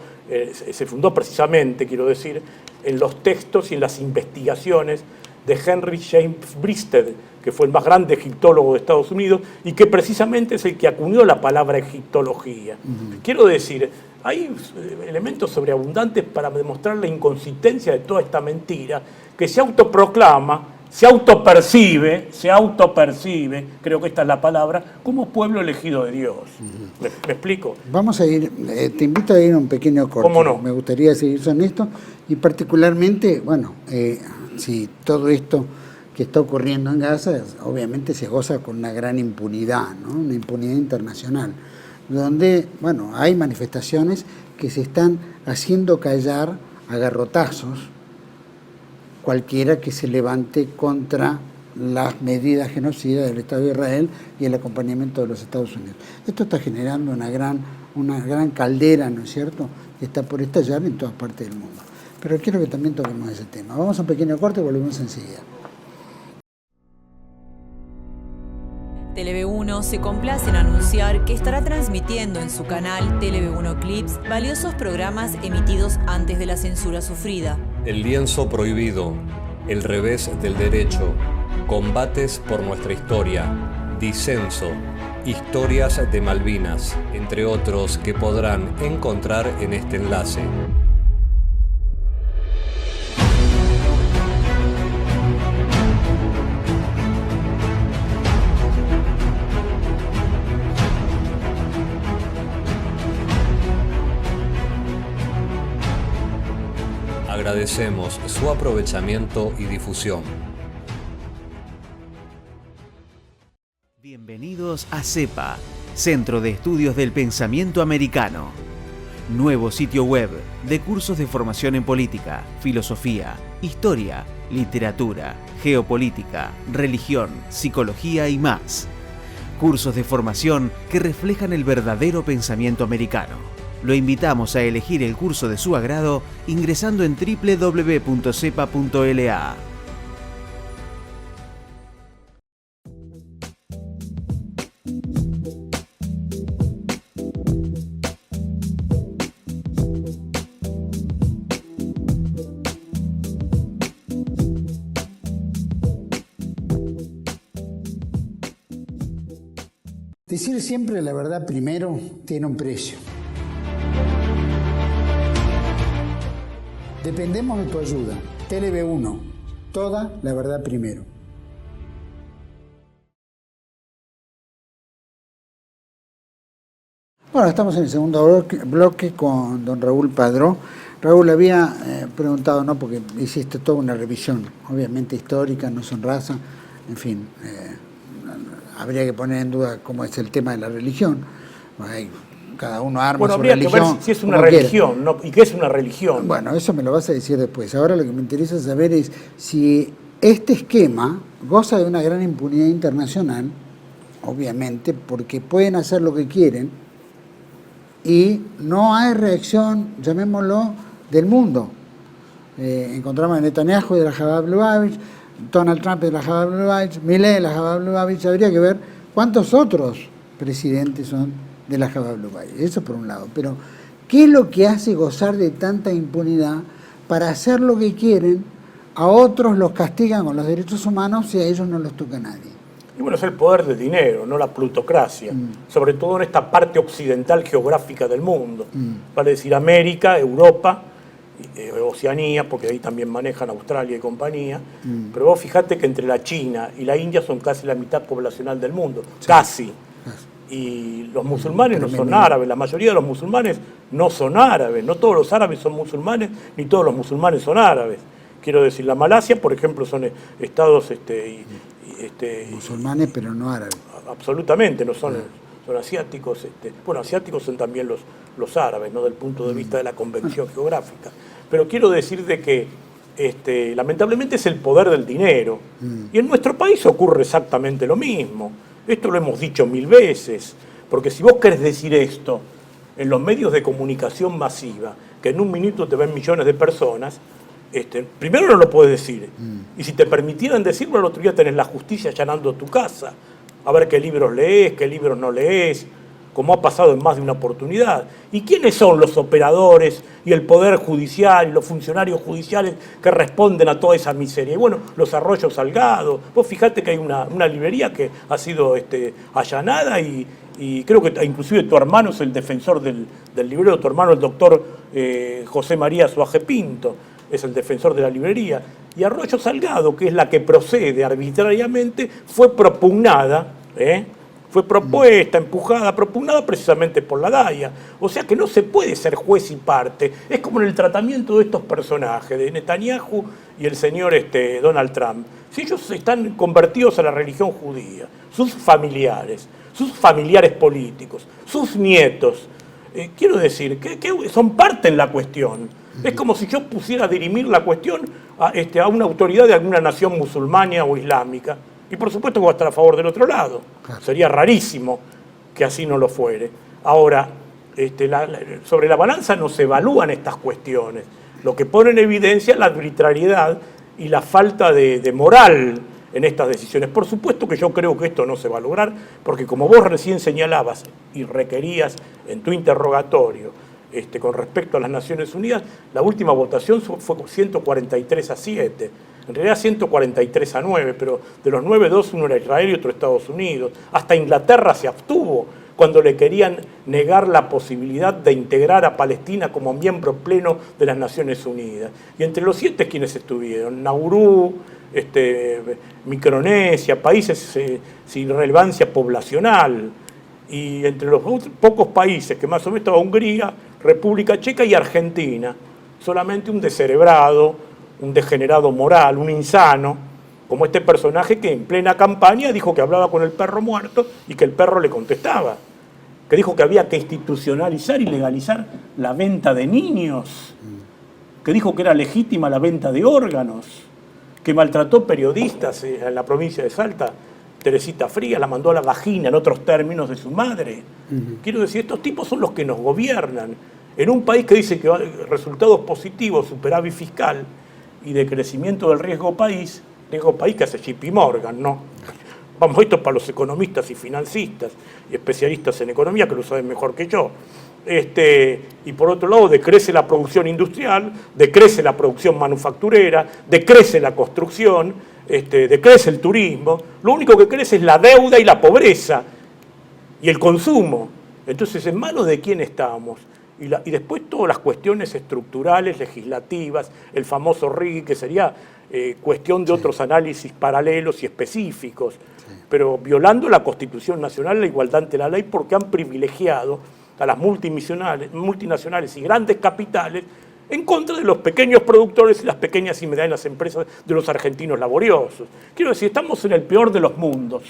precisamente, quiero decir, en los textos y en las investigaciones de Henry James Bristed, que fue el más grande egiptólogo de Estados Unidos y que precisamente es el que acuñó la palabra egiptología. Quiero decir, hay elementos sobreabundantes para demostrar la inconsistencia de toda esta mentira que se autoproclama, se autopercibe, creo que esta es la palabra, como pueblo elegido de Dios. ¿Me explico? Vamos a ir, te invito a ir a un pequeño corte. ¿Cómo no? Me gustaría seguir con esto y particularmente, bueno, si todo esto que está ocurriendo en Gaza, obviamente se goza con una gran impunidad, ¿no? Una impunidad internacional, donde, bueno, hay manifestaciones que se están haciendo callar a garrotazos cualquiera que se levante contra las medidas genocidas del Estado de Israel y el acompañamiento de los Estados Unidos. Esto está generando una gran caldera, ¿no es cierto?, que está por estallar en todas partes del mundo. Pero quiero que también toquemos ese tema. Vamos a un pequeño corte y volvemos enseguida. TLV1 se complace en anunciar que estará transmitiendo en su canal TLV1 Clips valiosos programas emitidos antes de la censura sufrida. El lienzo prohibido, El revés del derecho, Combates por nuestra historia, Disenso, Historias de Malvinas, entre otros que podrán encontrar en este enlace. Agradecemos su aprovechamiento y difusión. Bienvenidos a CEPA, Centro de Estudios del Pensamiento Americano. Nuevo sitio web de cursos de formación en política, filosofía, historia, literatura, geopolítica, religión, psicología y más. Cursos de formación que reflejan el verdadero pensamiento americano. Lo invitamos a elegir el curso de su agrado ingresando en www.cepa.la. Decir siempre la verdad primero tiene un precio. Dependemos de tu ayuda. TLV1, toda la verdad primero. Bueno, estamos en el segundo bloque con don Raúl Padró. Raúl había preguntado, ¿no?, porque hiciste toda una revisión, obviamente histórica, no son raza, en fin, habría que poner en duda cómo es el tema de la religión. Cada uno arma su religión. Habría que ver si es una religión, ¿no? ¿Y qué es una religión? Bueno, eso me lo vas a decir después. Ahora lo que me interesa saber es si este esquema goza de una gran impunidad internacional, obviamente, porque pueden hacer lo que quieren y no hay reacción, llamémoslo, del mundo. Encontramos a Netanyahu de la Chabad Lubavitch, Donald Trump de la Chabad Lubavitch, Milei de la Chabad Lubavitch. Habría que ver cuántos otros presidentes son de la Chabad Lubavitch. Eso por un lado. Pero, ¿qué es lo que hace gozar de tanta impunidad para hacer lo que quieren? A otros los castigan con los derechos humanos y a ellos no los toca nadie. Y bueno, es el poder del dinero, no la plutocracia, sobre todo en esta parte occidental geográfica del mundo. Vale decir América, Europa, Oceanía, porque ahí también manejan Australia y compañía. Pero vos fijate que entre la China y la India son casi la mitad poblacional del mundo, sí. Casi. Y los musulmanes no son árabes, la mayoría de los musulmanes no son árabes, no todos los árabes son musulmanes, ni todos los musulmanes son árabes. Quiero decir, la Malasia, por ejemplo, son estados musulmanes, pero no árabes. Absolutamente, no son, son asiáticos. Bueno, asiáticos son también los árabes, ¿no?, del punto de vista de la convención geográfica. Pero quiero decir de que lamentablemente es el poder del dinero. Y en nuestro país ocurre exactamente lo mismo. Esto lo hemos dicho 1000 veces, porque si vos querés decir esto en los medios de comunicación masiva, que en un minuto te ven millones de personas, primero no lo puedes decir. Y si te permitieran decirlo, al otro día tenés la justicia allanando tu casa, a ver qué libros lees, qué libros no lees, como ha pasado en más de una oportunidad. ¿Y quiénes son los operadores y el Poder Judicial y los funcionarios judiciales que responden a toda esa miseria? Y bueno, los Arroyos Salgado. Vos fijate que hay una librería que ha sido allanada y creo que inclusive tu hermano es el defensor del librero, tu hermano el doctor José María Suaje Pinto, es el defensor de la librería. Y Arroyo Salgado, que es la que procede arbitrariamente, fue propugnada, fue propuesta, empujada, propugnada precisamente por la DAIA. O sea que no se puede ser juez y parte. Es como en el tratamiento de estos personajes, de Netanyahu y el señor Donald Trump. Si ellos están convertidos a la religión judía, sus familiares políticos, sus nietos, quiero decir, que son parte en la cuestión. Es como si yo pusiera a dirimir la cuestión a una autoridad de alguna nación musulmana o islámica. Y por supuesto que va a estar a favor del otro lado. Claro. Sería rarísimo que así no lo fuere. Ahora, sobre la balanza no se evalúan estas cuestiones. Lo que pone en evidencia es la arbitrariedad y la falta de moral en estas decisiones. Por supuesto que yo creo que esto no se va a lograr, porque como vos recién señalabas y requerías en tu interrogatorio, con respecto a las Naciones Unidas, la última votación fue 143-7. En realidad 143-9, pero de los 9, 2, uno era Israel y otro Estados Unidos. Hasta Inglaterra se abstuvo cuando le querían negar la posibilidad de integrar a Palestina como miembro pleno de las Naciones Unidas. Y entre los 7, ¿quiénes estuvieron? Nauru, Micronesia, países sin relevancia poblacional. Y entre los pocos países que más o menos estaba Hungría, República Checa y Argentina. Solamente un descerebrado, un degenerado moral, un insano, como este personaje que en plena campaña dijo que hablaba con el perro muerto y que el perro le contestaba. Que dijo que había que institucionalizar y legalizar la venta de niños. Que dijo que era legítima la venta de órganos. Que maltrató periodistas en la provincia de Salta. Teresita Frías la mandó a la vagina, en otros términos, de su madre. Quiero decir, estos tipos son los que nos gobiernan. En un país que dice que resultados positivos, superávit fiscal y de crecimiento del riesgo país que hace JP Morgan, ¿no? Vamos, esto es para los economistas y financistas y especialistas en economía que lo saben mejor que yo. Y por otro lado, decrece la producción industrial, decrece la producción manufacturera, decrece la construcción, decrece el turismo. Lo único que crece es la deuda y la pobreza y el consumo. Entonces, ¿en manos de quién estamos? Y después todas las cuestiones estructurales, legislativas, el famoso RIGI, que sería cuestión de otros análisis paralelos y específicos, pero violando la Constitución Nacional, la igualdad ante la ley, porque han privilegiado a las multinacionales y grandes capitales en contra de los pequeños productores y las pequeñas y medianas empresas de los argentinos laboriosos. Quiero decir, estamos en el peor de los mundos.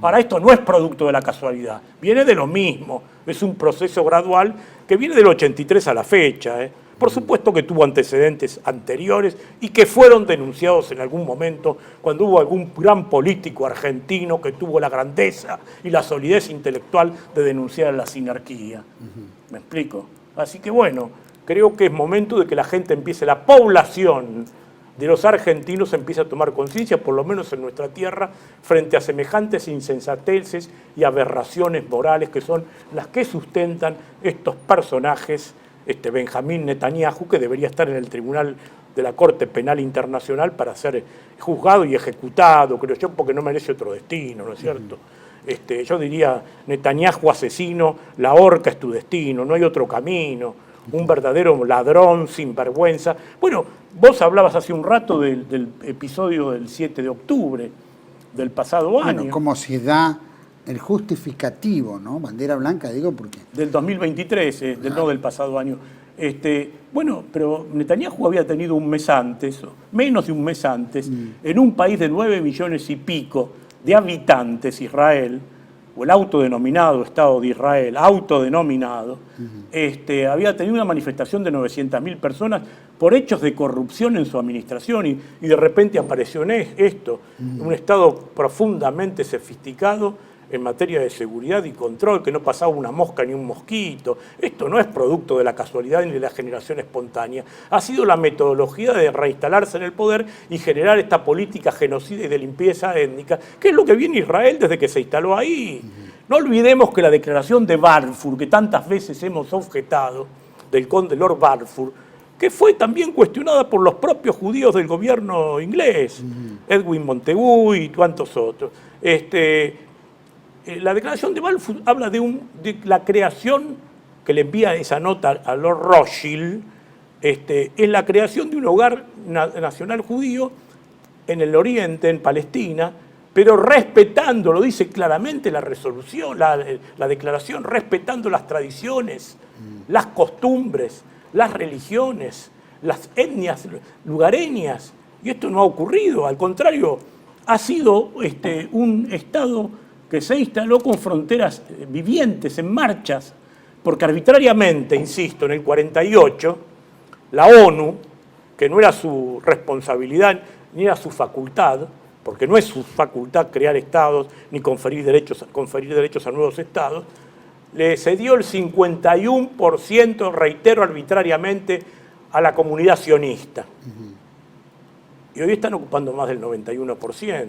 Ahora, esto no es producto de la casualidad, viene de lo mismo, es un proceso gradual que viene del 83 a la fecha. Por supuesto que tuvo antecedentes anteriores y que fueron denunciados en algún momento cuando hubo algún gran político argentino que tuvo la grandeza y la solidez intelectual de denunciar la sinarquía. ¿Me explico? Así que bueno, creo que es momento de que la gente empiece, la población de los argentinos empiece a tomar conciencia, por lo menos en nuestra tierra, frente a semejantes insensateces y aberraciones morales que son las que sustentan estos personajes. Benjamín Netanyahu, que debería estar en el tribunal de la Corte Penal Internacional para ser juzgado y ejecutado, creo yo, porque no merece otro destino, ¿no es cierto? Yo diría, Netanyahu asesino, la horca es tu destino, no hay otro camino, un verdadero ladrón, sinvergüenza. Bueno, vos hablabas hace un rato del episodio del 7 de octubre del pasado año. Bueno, cómo se da el justificativo, ¿no? Bandera blanca, digo, porque... Del 2023, no del pasado año. Bueno, pero Netanyahu había tenido un mes antes, menos de un mes antes, en un país de 9 millones y pico de habitantes, Israel, o el autodenominado Estado de Israel, autodenominado, había tenido una manifestación de 900.000 personas por hechos de corrupción en su administración y de repente apareció esto, un Estado profundamente sofisticado, en materia de seguridad y control, que no pasaba una mosca ni un mosquito. Esto no es producto de la casualidad ni de la generación espontánea. Ha sido la metodología de reinstalarse en el poder y generar esta política genocida y de limpieza étnica, que es lo que viene Israel desde que se instaló ahí. No olvidemos que la declaración de Balfour, que tantas veces hemos objetado, del conde Lord Balfour, que fue también cuestionada por los propios judíos del gobierno inglés, Edwin Montagu y tantos otros. La declaración de Balfour habla de la creación, que le envía esa nota a Lord Rothschild, es la creación de un hogar nacional judío en el Oriente, en Palestina, pero respetando, lo dice claramente la resolución, la declaración, respetando las tradiciones, las costumbres, las religiones, las etnias lugareñas. Y esto no ha ocurrido, al contrario, ha sido un Estado que se instaló con fronteras vivientes, en marchas, porque arbitrariamente, insisto, en el 48, la ONU, que no era su responsabilidad ni era su facultad, porque no es su facultad crear estados ni conferir derechos a nuevos estados, le cedió el 51%, reitero, arbitrariamente, a la comunidad sionista. Y hoy están ocupando más del 91%.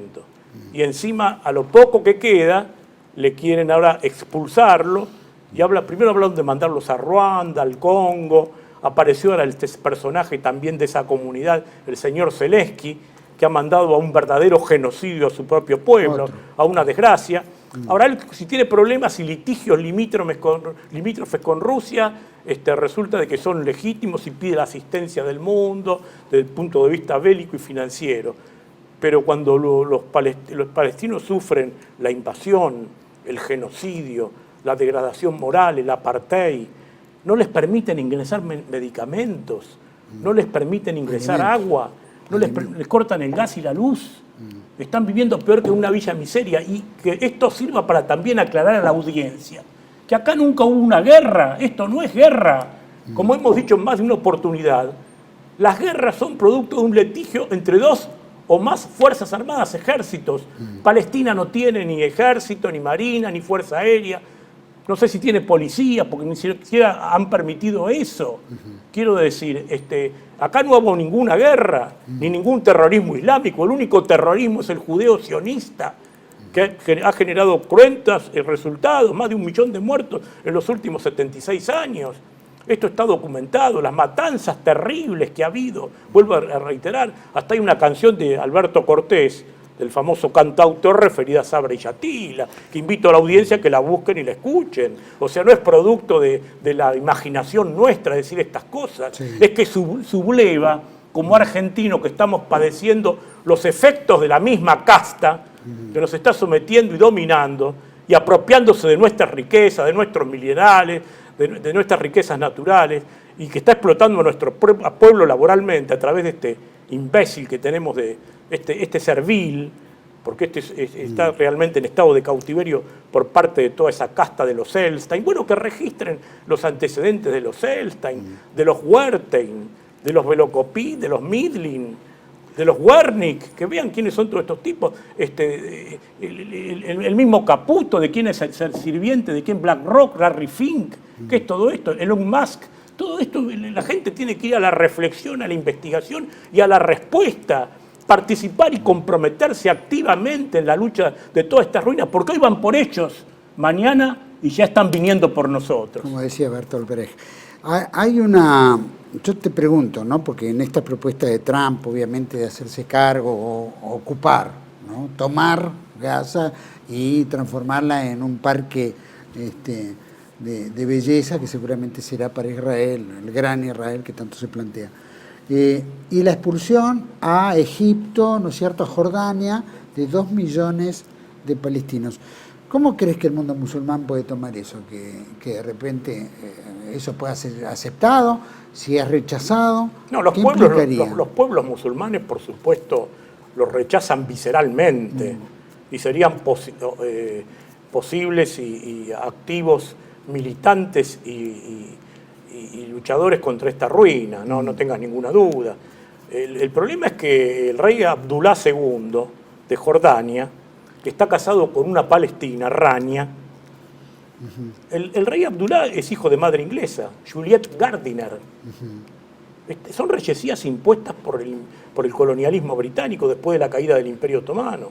Y encima, a lo poco que queda, le quieren ahora expulsarlo. Y primero hablaron de mandarlos a Ruanda, al Congo. Apareció ahora este personaje también de esa comunidad, el señor Zelensky, que ha mandado a un verdadero genocidio a su propio pueblo, a una desgracia. Ahora, él, si tiene problemas y litigios limítrofes con Rusia, resulta de que son legítimos y pide la asistencia del mundo desde el punto de vista bélico y financiero. Pero cuando los palestinos sufren la invasión, el genocidio, la degradación moral, el apartheid, no les permiten ingresar medicamentos, no les permiten ingresar agua, les cortan el gas y la luz. Están viviendo peor que una villa miseria, y que esto sirva para también aclarar a la audiencia que acá nunca hubo una guerra, esto no es guerra. Como hemos dicho en más de una oportunidad, las guerras son producto de un litigio entre dos o más fuerzas armadas, ejércitos. Palestina no tiene ni ejército, ni marina, ni fuerza aérea. No sé si tiene policía, porque ni siquiera han permitido eso. Quiero decir, acá no hubo ninguna guerra, ni ningún terrorismo islámico. El único terrorismo es el judeo-sionista, que ha generado cruentos resultados, más de 1 millón de muertos en los últimos 76 años. Esto está documentado, las matanzas terribles que ha habido. Vuelvo a reiterar, hasta hay una canción de Alberto Cortés, del famoso cantautor, referida a Sabra y Yatila, que invito a la audiencia a que la busquen y la escuchen. O sea, no es producto de la imaginación nuestra decir estas cosas, es que subleva, como argentino, que estamos padeciendo los efectos de la misma casta que nos está sometiendo y dominando y apropiándose de nuestras riquezas, de nuestros minerales, de nuestras riquezas naturales, y que está explotando a nuestro pueblo laboralmente a través de este imbécil que tenemos, de este servil, porque está realmente en estado de cautiverio por parte de toda esa casta de los Elstein. Bueno, que registren los antecedentes de los Elstein, de los Wertheim, de los Velocopí, de los Midlin, de los Wernick, que vean quiénes son todos estos tipos. El mismo Caputo, de quién es el sirviente, de quién BlackRock, Larry Fink, ¿qué es todo esto? Elon Musk. Todo esto, la gente tiene que ir a la reflexión, a la investigación y a la respuesta, participar y comprometerse activamente en la lucha de todas estas ruinas, porque hoy van por hechos, mañana y ya están viniendo por nosotros. Como decía Bertolt Brecht. Yo te pregunto, ¿no? Porque en esta propuesta de Trump, obviamente, de hacerse cargo o ocupar, ¿no? Tomar Gaza y transformarla en un parque de belleza que seguramente será para Israel, el gran Israel que tanto se plantea. Y la expulsión a Egipto, ¿no es cierto?, a Jordania, de 2 millones de palestinos. ¿Cómo crees que el mundo musulmán puede tomar eso? Que de repente eso pueda ser aceptado, si es rechazado. No, los pueblos musulmanes, por supuesto, los rechazan visceralmente y serían posibles y activos militantes y luchadores contra esta ruina, no tengas ninguna duda. El problema es que el rey Abdullah II de Jordania que está casado con una palestina, Rania. El rey Abdullah es hijo de madre inglesa, Juliette Gardiner. Son reyesías impuestas por el colonialismo británico después de la caída del Imperio Otomano.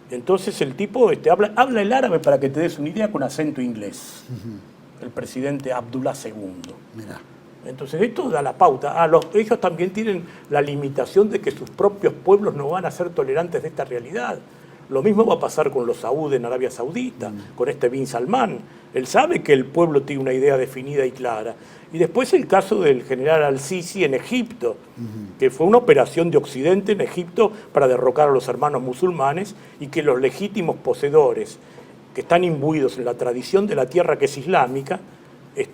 Entonces el tipo habla el árabe, para que te des una idea, con acento inglés. El presidente Abdullah II. Mirá. Entonces esto da la pauta. Ellos también tienen la limitación de que sus propios pueblos no van a ser tolerantes de esta realidad. Lo mismo va a pasar con los saud en Arabia Saudita, con este bin Salman. Él sabe que el pueblo tiene una idea definida y clara. Y después el caso del general al-Sisi en Egipto, que fue una operación de Occidente en Egipto para derrocar a los hermanos musulmanes, y que los legítimos poseedores que están imbuidos en la tradición de la tierra que es islámica,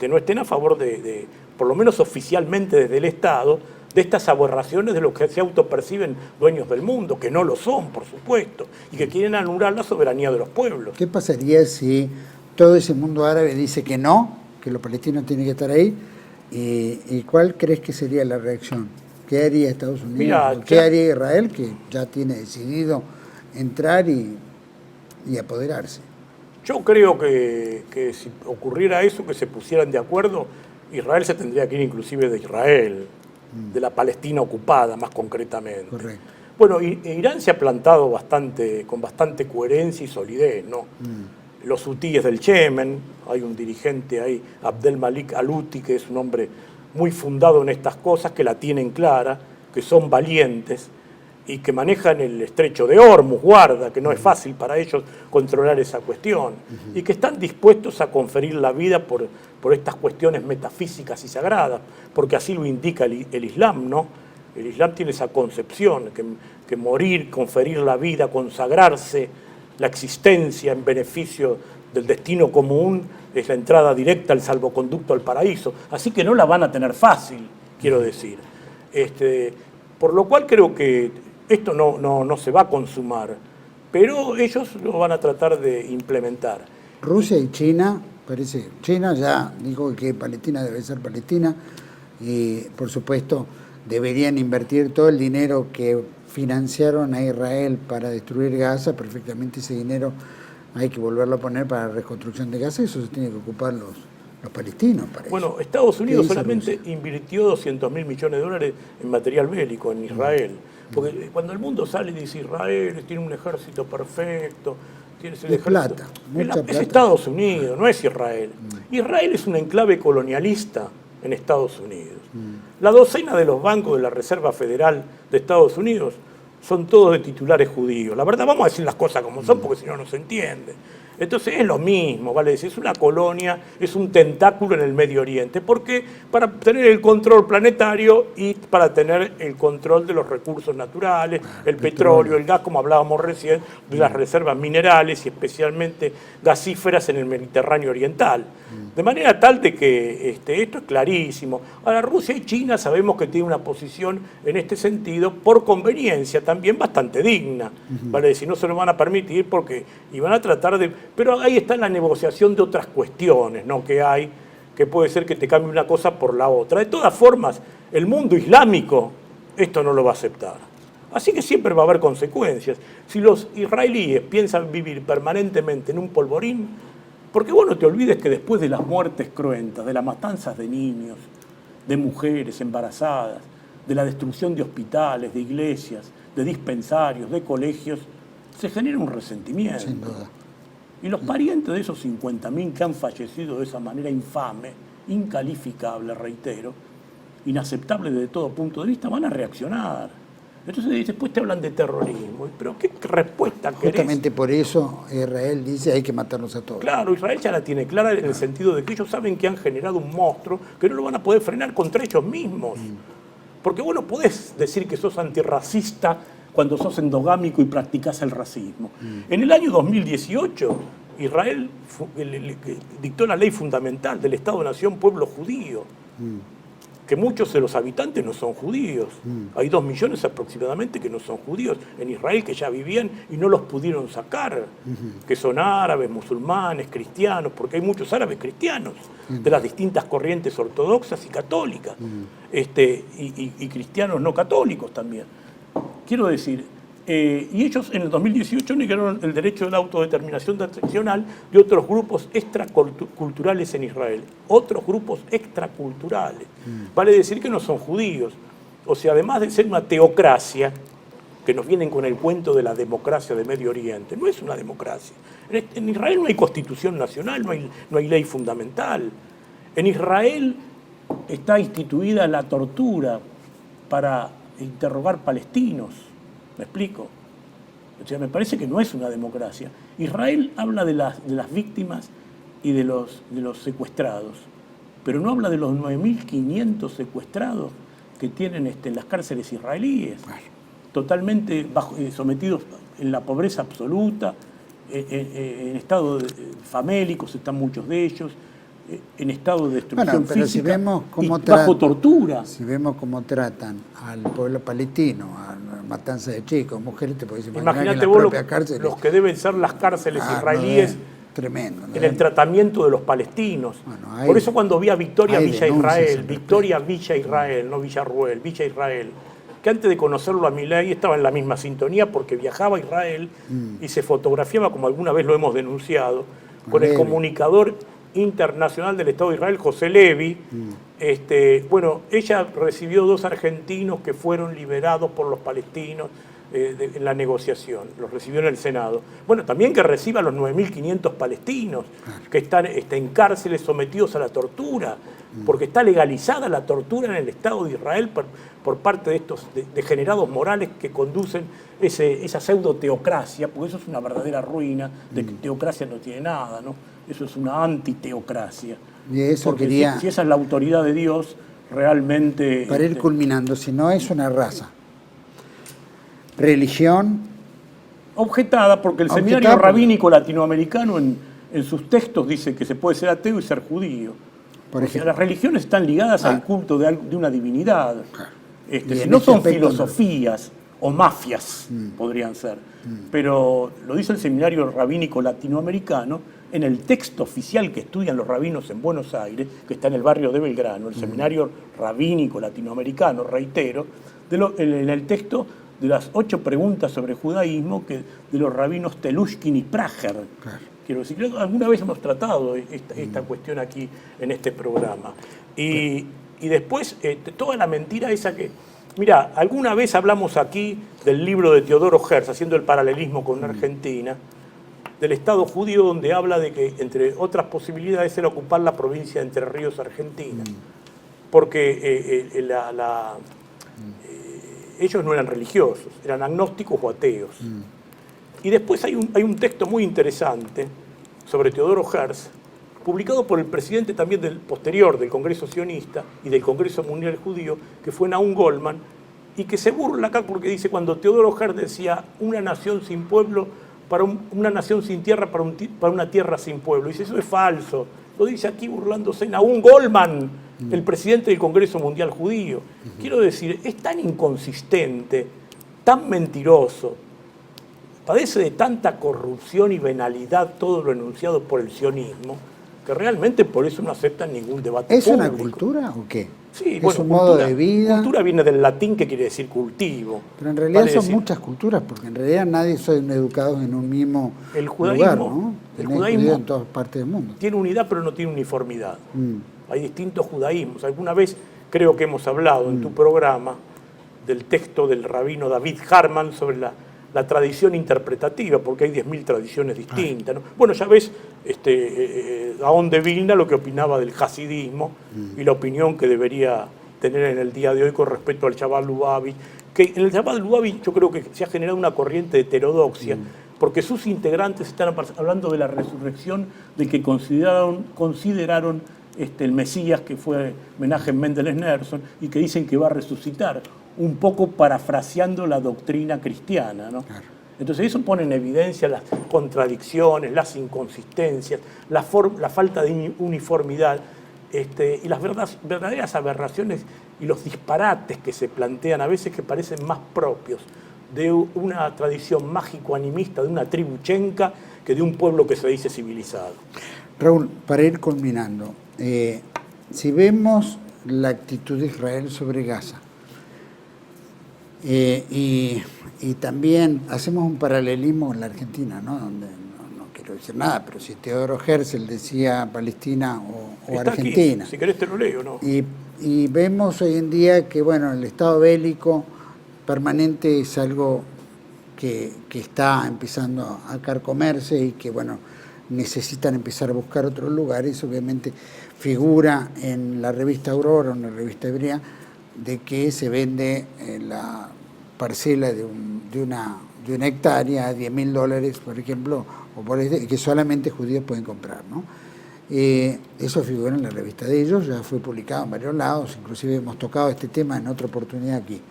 no estén a favor de, por lo menos oficialmente desde el Estado, de estas aberraciones de los que se autoperciben dueños del mundo, que no lo son, por supuesto, y que quieren anular la soberanía de los pueblos. ¿Qué pasaría si todo ese mundo árabe dice que no, que los palestinos tienen que estar ahí? ¿Y cuál crees que sería la reacción? ¿Qué haría Estados Unidos? Mirá, ¿Qué haría Israel, que ya tiene decidido entrar y apoderarse? Yo creo que si ocurriera eso, que se pusieran de acuerdo, Israel se tendría que ir inclusive de Israel, de la Palestina ocupada más concretamente. Correcto. Bueno, Irán se ha plantado con bastante coherencia y solidez, ¿no? Los hutíes del Yemen, hay un dirigente ahí, Abdel Malik al-Houthi, que es un hombre muy fundado en estas cosas, que la tienen clara, que son valientes y que manejan el estrecho de Hormuz, guarda, que no es fácil para ellos controlar esa cuestión, y que están dispuestos a conferir la vida por estas cuestiones metafísicas y sagradas, porque así lo indica el Islam, ¿no? El Islam tiene esa concepción, que morir, conferir la vida, consagrarse, la existencia en beneficio del destino común, es la entrada directa al salvoconducto al paraíso. Así que no la van a tener fácil, quiero decir. Por lo cual creo que esto no se va a consumar, pero ellos lo van a tratar de implementar. Rusia y China, China ya dijo que Palestina debe ser Palestina, y por supuesto deberían invertir todo el dinero que financiaron a Israel para destruir Gaza. Perfectamente ese dinero hay que volverlo a poner para la reconstrucción de Gaza, eso se tiene que ocupar los palestinos. Bueno, Estados Unidos solamente invirtió 200.000 millones de dólares en material bélico en Israel, porque cuando el mundo sale y dice Israel tiene un ejército perfecto, tiene el ejército, plata, mucha plata. Es Estados Unidos, no es Israel. Israel es un enclave colonialista en Estados Unidos. La docena de los bancos de la Reserva Federal de Estados Unidos son todos de titulares judíos. La verdad, vamos a decir las cosas como son, porque si no, no se entiende. Entonces es lo mismo, ¿vale? Es una colonia, es un tentáculo en el Medio Oriente. ¿Por qué? Para tener el control planetario y para tener el control de los recursos naturales, el petróleo, el gas, como hablábamos recién, de las reservas minerales y especialmente gasíferas en el Mediterráneo Oriental. De manera tal de que esto es clarísimo. Ahora, Rusia y China sabemos que tienen una posición en este sentido, por conveniencia también bastante digna, ¿vale? Decir, no se lo van a permitir y van a tratar de... Pero ahí está la negociación de otras cuestiones, ¿no? Que puede ser que te cambie una cosa por la otra. De todas formas, el mundo islámico esto no lo va a aceptar. Así que siempre va a haber consecuencias. Si los israelíes piensan vivir permanentemente en un polvorín, porque vos no te olvides que después de las muertes cruentas, de las matanzas de niños, de mujeres embarazadas, de la destrucción de hospitales, de iglesias, de dispensarios, de colegios, se genera un resentimiento. Sin duda. Y los parientes de esos 50.000 que han fallecido de esa manera infame, incalificable, reitero, inaceptable desde todo punto de vista, van a reaccionar. Entonces después te hablan de terrorismo. ¿Pero qué respuesta querés? Justamente por eso Israel dice hay que matarlos a todos. Claro, Israel ya la tiene clara en el sentido de que ellos saben que han generado un monstruo que no lo van a poder frenar contra ellos mismos. Porque vos no podés decir que sos antirracista cuando sos endogámico y practicás el racismo. En el año 2018, Israel dictó la ley fundamental del Estado-Nación Pueblo Judío, que muchos de los habitantes no son judíos. Hay 2 millones aproximadamente que no son judíos en Israel, que ya vivían y no los pudieron sacar, que son árabes, musulmanes, cristianos, porque hay muchos árabes cristianos de las distintas corrientes ortodoxas y católicas, y cristianos no católicos también. Quiero decir, Y ellos en el 2018 negaron el derecho de la autodeterminación nacional de otros grupos extraculturales en Israel. Otros grupos extraculturales. Vale decir que no son judíos. O sea, además de ser una teocracia, que nos vienen con el cuento de la democracia de Medio Oriente, no es una democracia. En Israel no hay constitución nacional, no hay ley fundamental. En Israel está instituida la tortura para interrogar palestinos. ¿Me explico? O sea, me parece que no es una democracia. Israel habla de las víctimas y de los secuestrados, pero no habla de los 9.500 secuestrados que tienen en las cárceles israelíes, totalmente sometidos en la pobreza absoluta, en estado famélicos están muchos de ellos, en estado de destrucción pero física, si vemos cómo bajo tortura. Si vemos cómo tratan al pueblo palestino, a la matanza de chicos, mujeres, te puedes imaginar Imagínate que en vos la propia cárcel. los que deben ser las cárceles israelíes tremendo, ¿no? en el tratamiento de los palestinos. Bueno, por eso cuando vi a Victoria hay Villa denuncias Israel, al Victoria Villa Israel, no Villarruel, Villa Israel, que antes de conocerlo a Milei estaba en la misma sintonía porque viajaba a Israel y se fotografiaba, como alguna vez lo hemos denunciado, con el comunicador internacional del Estado de Israel, José Levi. Bueno, ella recibió 2 argentinos que fueron liberados por los palestinos en la negociación, los recibió en el Senado. Bueno, también que reciba a los 9.500 palestinos que están en cárceles sometidos a la tortura, porque está legalizada la tortura en el Estado de Israel por parte de estos degenerados morales que conducen esa pseudo-teocracia, porque eso es una verdadera ruina, de que teocracia no tiene nada, ¿no? Eso es una antiteocracia. Y eso porque quería, si esa es la autoridad de Dios, realmente... Para ir culminando, si no es una raza, religión... Objetada, porque el Seminario Rabínico Latinoamericano en sus textos dice que se puede ser ateo y ser judío. Por ejemplo, las religiones están ligadas al culto de una divinidad. Claro. No son filosofías o mafias, podrían ser. Pero lo dice el Seminario Rabínico Latinoamericano en el texto oficial que estudian los rabinos en Buenos Aires, que está en el barrio de Belgrano, el Seminario Rabínico Latinoamericano, reitero, en el texto de las 8 preguntas sobre judaísmo de los rabinos Telushkin y Prager. Claro. Quiero decir, alguna vez hemos tratado esta cuestión aquí en este programa. Y después, toda la mentira esa que... Mira, alguna vez hablamos aquí del libro de Teodoro Herz, haciendo el paralelismo con Argentina, del Estado judío, donde habla de que, entre otras posibilidades, era ocupar la provincia de Entre Ríos, Argentina. Porque ellos no eran religiosos, eran agnósticos o ateos. Y después hay un texto muy interesante sobre Teodoro Herz, publicado por el presidente también posterior del Congreso Sionista y del Congreso Mundial Judío, que fue Nahum Goldman, y que se burla acá porque dice, cuando Teodoro Herz decía una nación sin pueblo, una nación sin tierra para una tierra sin pueblo. Dice, eso es falso. Lo dice aquí burlándose Nahum Goldman, el presidente del Congreso Mundial Judío. Quiero decir, es tan inconsistente, tan mentiroso, padece de tanta corrupción y venalidad todo lo enunciado por el sionismo, que realmente por eso no aceptan ningún debate ¿Es público. una cultura o qué? Sí, ¿Es bueno, un modo de vida? Cultura viene del latín, que quiere decir cultivo. Pero en realidad Vale son decir, muchas culturas, porque en realidad nadie son educados en un mismo el judaísmo, lugar, ¿no? el Tenés judaísmo judíos en todas partes del mundo. tiene unidad, pero no tiene uniformidad. Hay distintos judaísmos. Alguna vez creo que hemos hablado en tu programa del texto del rabino David Harman sobre la tradición interpretativa, porque hay 10.000 tradiciones distintas, ¿no? Bueno, ya ves Gaón de Vilna lo que opinaba del hasidismo y la opinión que debería tener en el día de hoy con respecto al Chabad Lubavitch, que en el Chabad Lubavitch yo creo que se ha generado una corriente de heterodoxia, porque sus integrantes están hablando de la resurrección del que consideraron el Mesías, que fue Menachem Mendel Schneerson, y que dicen que va a resucitar, un poco parafraseando la doctrina cristiana, ¿no? Claro. Entonces eso pone en evidencia las contradicciones, las inconsistencias, la falta de uniformidad, y las verdaderas aberraciones y los disparates que se plantean a veces, que parecen más propios de una tradición mágico-animista, de una tribu chenca, que de un pueblo que se dice civilizado. Raúl, para ir culminando, si vemos la actitud de Israel sobre Gaza, Y también hacemos un paralelismo con la Argentina, ¿no? Donde no quiero decir nada, pero si Teodoro Herzl decía Palestina o Está Argentina. Aquí, si querés te lo leo, ¿no? Y vemos hoy en día que, bueno, el estado bélico permanente es algo que está empezando a carcomerse y que, bueno, necesitan empezar a buscar otros lugares. Obviamente figura en la revista Aurora, una revista hebrea, de que se vende la parcela de una hectárea a $10.000, por ejemplo, y que solamente judíos pueden comprar, ¿no? Eso figura en la revista de ellos, ya fue publicado en varios lados, inclusive hemos tocado este tema en otra oportunidad aquí.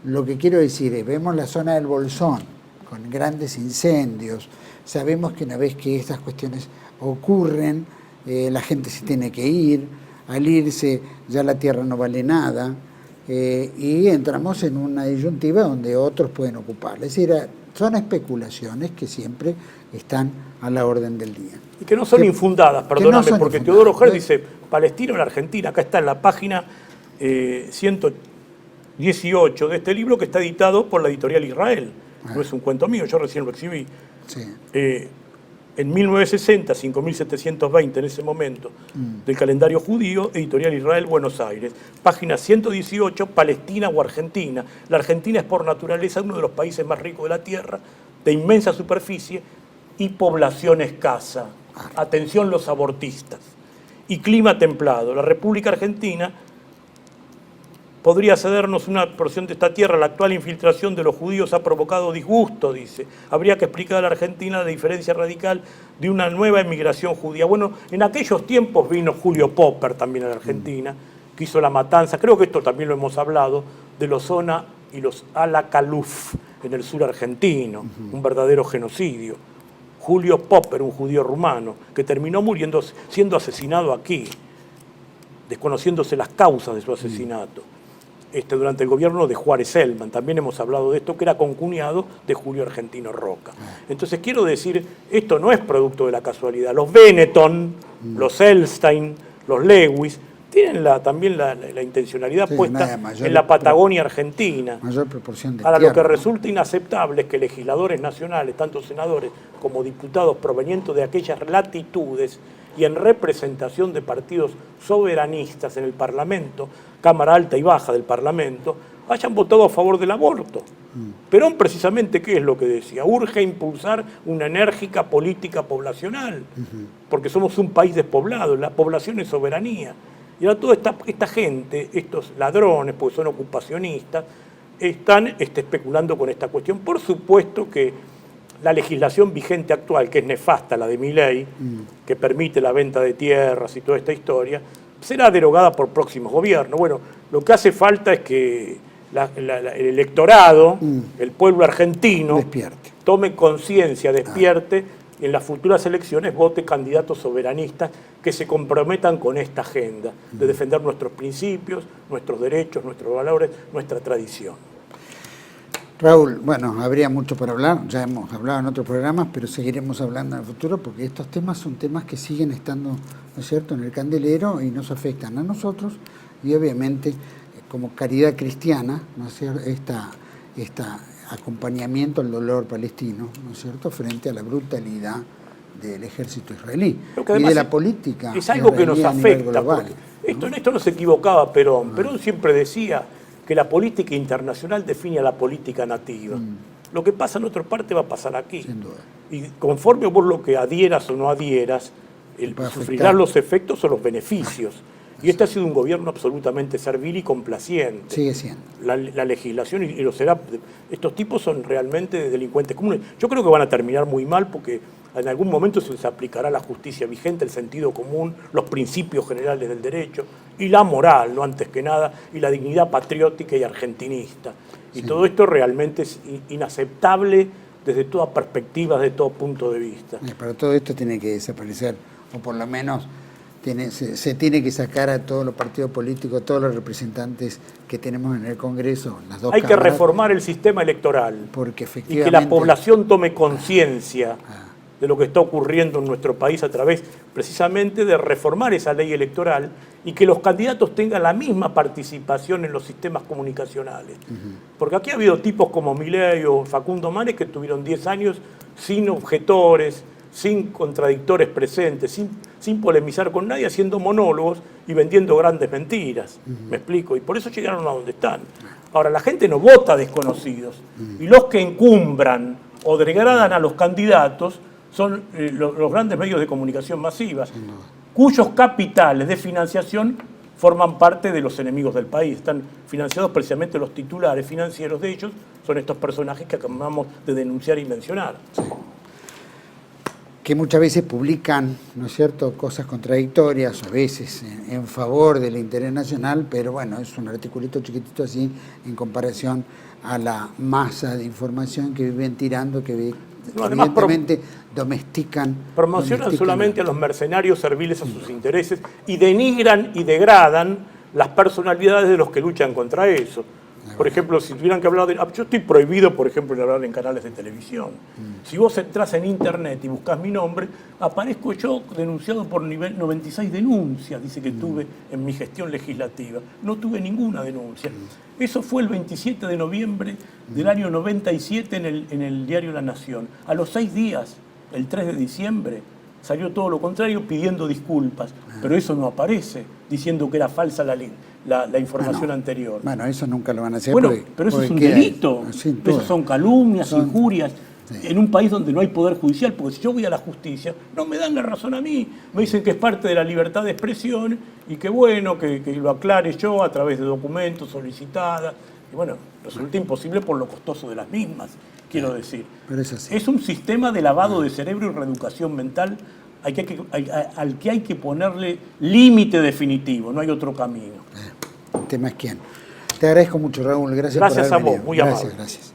Lo que quiero decir es, vemos la zona del Bolsón, con grandes incendios, sabemos que una vez que estas cuestiones ocurren, la gente se tiene que ir, al irse ya la tierra no vale nada, y entramos en una disyuntiva donde otros pueden ocupar. Es decir, son especulaciones que siempre están a la orden del día. Y que no son infundadas, perdóname, no porque infundadas. Teodoro Herzl dice Palestina o la Argentina, acá está en la página 118 de este libro que está editado por la editorial Israel. No es un cuento mío, yo recién lo exhibí. Sí. En 1960, 5.720 en ese momento, del calendario judío, editorial Israel, Buenos Aires. Página 118, Palestina o Argentina. La Argentina es por naturaleza uno de los países más ricos de la tierra, de inmensa superficie y población escasa. Atención los abortistas. Y clima templado. La República Argentina podría cedernos una porción de esta tierra. La actual infiltración de los judíos ha provocado disgusto, dice. Habría que explicar a la Argentina la diferencia radical de una nueva emigración judía. Bueno, en aquellos tiempos vino Julio Popper también a la Argentina, que hizo la matanza, creo que esto también lo hemos hablado, de los Zona y los Al-Khaluf en el sur argentino, un verdadero genocidio. Julio Popper, un judío rumano, que terminó muriendo, siendo asesinado aquí, desconociéndose las causas de su asesinato. Durante el gobierno de Juárez Elman, también hemos hablado de esto, que era concuñado de Julio Argentino Roca. Entonces quiero decir, esto no es producto de la casualidad. Los Benetton, los Elstein, los Lewis, tienen también la intencionalidad puesta en la Patagonia Argentina. Mayor proporción de Ahora, tierra. lo que resulta inaceptable es que legisladores nacionales, tanto senadores como diputados provenientes de aquellas latitudes y en representación de partidos soberanistas en el Parlamento, Cámara Alta y Baja del Parlamento, hayan votado a favor del aborto. Perón precisamente, ¿qué es lo que decía? Urge impulsar una enérgica política poblacional, porque somos un país despoblado, la población es soberanía. Y ahora toda esta gente, estos ladrones, porque son ocupacionistas, están especulando con esta cuestión. Por supuesto que la legislación vigente actual, que es nefasta, la de Milei, que permite la venta de tierras y toda esta historia, será derogada por próximos gobiernos. Bueno, lo que hace falta es que el electorado, el pueblo argentino, Despierte. tome conciencia, despierte, y en las futuras elecciones vote candidatos soberanistas que se comprometan con esta agenda de defender nuestros principios, nuestros derechos, nuestros valores, nuestra tradición. Raúl, bueno, habría mucho por hablar, ya hemos hablado en otros programas, pero seguiremos hablando en el futuro porque estos temas son temas que siguen estando, ¿no es cierto?, en el candelero y nos afectan a nosotros y obviamente como caridad cristiana, ¿no es cierto?, este acompañamiento al dolor palestino, ¿no es cierto?, frente a la brutalidad del ejército israelí y de la política es algo que nos israelí a nivel afecta, global, porque en esto no se equivocaba Perón. Perón siempre decía que la política internacional define a la política nativa. Lo que pasa en otra parte va a pasar aquí. Sin duda. Y conforme vos lo que adhieras o no adhieras, Va a sufrirás afectar. los efectos o los beneficios. Y este ha sido un gobierno absolutamente servil y complaciente. Sigue siendo. La legislación, y lo será, estos tipos son realmente delincuentes comunes. Yo creo que van a terminar muy mal porque en algún momento se les aplicará la justicia vigente, el sentido común, los principios generales del derecho y la moral, no antes que nada, y la dignidad patriótica y argentinista. Y Sí. todo esto realmente es inaceptable desde toda perspectiva, desde todo punto de vista. Pero todo esto tiene que desaparecer, o por lo menos se tiene que sacar a todos los partidos políticos, todos los representantes que tenemos en el Congreso, las dos Hay que cámaras, reformar el sistema electoral porque y efectivamente que la población tome conciencia de lo que está ocurriendo en nuestro país a través precisamente de reformar esa ley electoral y que los candidatos tengan la misma participación en los sistemas comunicacionales. Porque aquí ha habido tipos como Milei o Facundo Manes que tuvieron 10 años sin objetores, sin contradictores presentes, sin polemizar con nadie, haciendo monólogos y vendiendo grandes mentiras. ¿Me explico? Y por eso llegaron a donde están. Ahora, la gente no vota desconocidos. Y los que encumbran o degradan a los candidatos son los grandes medios de comunicación masivas, cuyos capitales de financiación forman parte de los enemigos del país. Están financiados precisamente los titulares financieros de ellos, son estos personajes que acabamos de denunciar y mencionar. Que muchas veces publican, ¿no es cierto?, cosas contradictorias, a veces en favor del interés nacional, pero bueno, es un articulito chiquitito así en comparación a la masa de información que viven tirando, que evidentemente domestican. Promocionan solamente a los mercenarios serviles a sus intereses y denigran y degradan las personalidades de los que luchan contra eso. Por ejemplo, si tuvieran que hablar de... Yo estoy prohibido, por ejemplo, de hablar en canales de televisión. Si vos entras en internet y buscas mi nombre, aparezco yo denunciado por nivel 96 denuncias, dice que tuve en mi gestión legislativa. No tuve ninguna denuncia. Eso fue el 27 de noviembre del año 97 en el diario La Nación. A los 6 días, el 3 de diciembre, salió todo lo contrario pidiendo disculpas. Pero eso no aparece, diciendo que era falsa la información anterior. Bueno, eso nunca lo van a hacer. Bueno, pero eso es un delito. Eso son calumnias, injurias. Sí. En un país donde no hay poder judicial, porque si yo voy a la justicia, no me dan la razón a mí. Me dicen que es parte de la libertad de expresión y que bueno, que lo aclare yo a través de documentos solicitadas. Y bueno, resulta imposible por lo costoso de las mismas, quiero decir. Pero es así. Es un sistema de lavado de cerebro y reeducación mental al que hay que ponerle límite definitivo, no hay otro camino. El tema es quién. Te agradezco mucho, Raúl. Gracias por haber a vos, venido. muy amable. Gracias.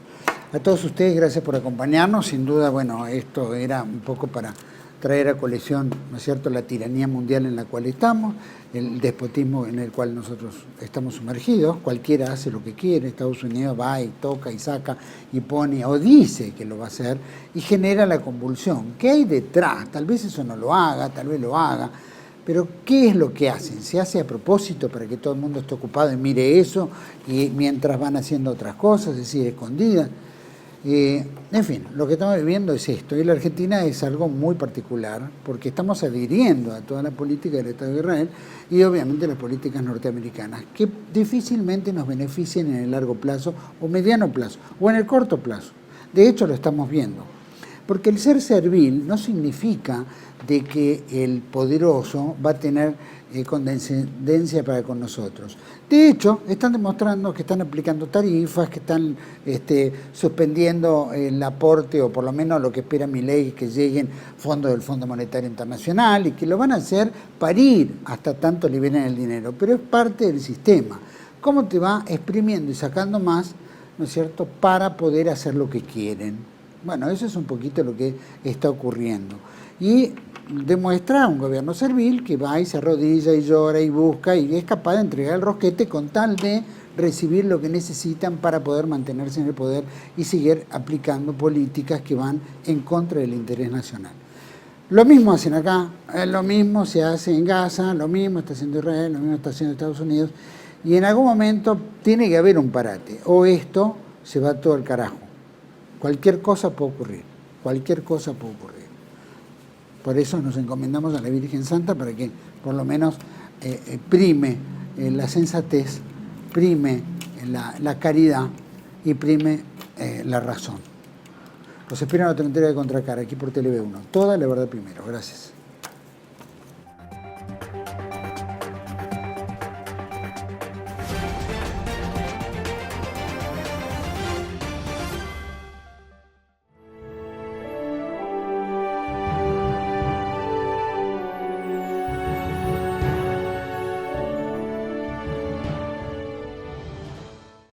A todos ustedes, gracias por acompañarnos. Sin duda, bueno, esto era un poco para traer a colección, ¿no es cierto?, la tiranía mundial en la cual estamos, el despotismo en el cual nosotros estamos sumergidos. Cualquiera hace lo que quiere. Estados Unidos va y toca y saca y pone o dice que lo va a hacer y genera la convulsión. ¿Qué hay detrás? Tal vez eso no lo haga, tal vez lo haga. Pero ¿qué es lo que hacen? ¿Se hace a propósito para que todo el mundo esté ocupado y mire eso y mientras van haciendo otras cosas, es decir, escondidas? En fin, lo que estamos viviendo es esto. Y la Argentina es algo muy particular porque estamos adhiriendo a toda la política del Estado de Israel y obviamente las políticas norteamericanas que difícilmente nos beneficien en el largo plazo o mediano plazo o en el corto plazo. De hecho, lo estamos viendo. Porque el ser servil no significa de que el poderoso va a tener condescendencia para con nosotros. De hecho, están demostrando que están aplicando tarifas, que están suspendiendo el aporte, o por lo menos lo que espera Milei, que lleguen fondos del Fondo Monetario Internacional, y que lo van a hacer parir hasta tanto liberen el dinero. Pero es parte del sistema. ¿Cómo te va exprimiendo y sacando más, ¿no es cierto?, para poder hacer lo que quieren? Bueno, eso es un poquito lo que está ocurriendo. Y demuestra un gobierno servil que va y se arrodilla y llora y busca y es capaz de entregar el rosquete con tal de recibir lo que necesitan para poder mantenerse en el poder y seguir aplicando políticas que van en contra del interés nacional. Lo mismo hacen acá, lo mismo se hace en Gaza, lo mismo está haciendo Israel, lo mismo está haciendo Estados Unidos, y en algún momento tiene que haber un parate, o esto se va todo al carajo. Cualquier cosa puede ocurrir, cualquier cosa puede ocurrir. Por eso nos encomendamos a la Virgen Santa para que por lo menos prime la sensatez, prime la caridad y prime la razón. Los espero en la entrega de Contracara, aquí por TV1. Toda la verdad primero. Gracias.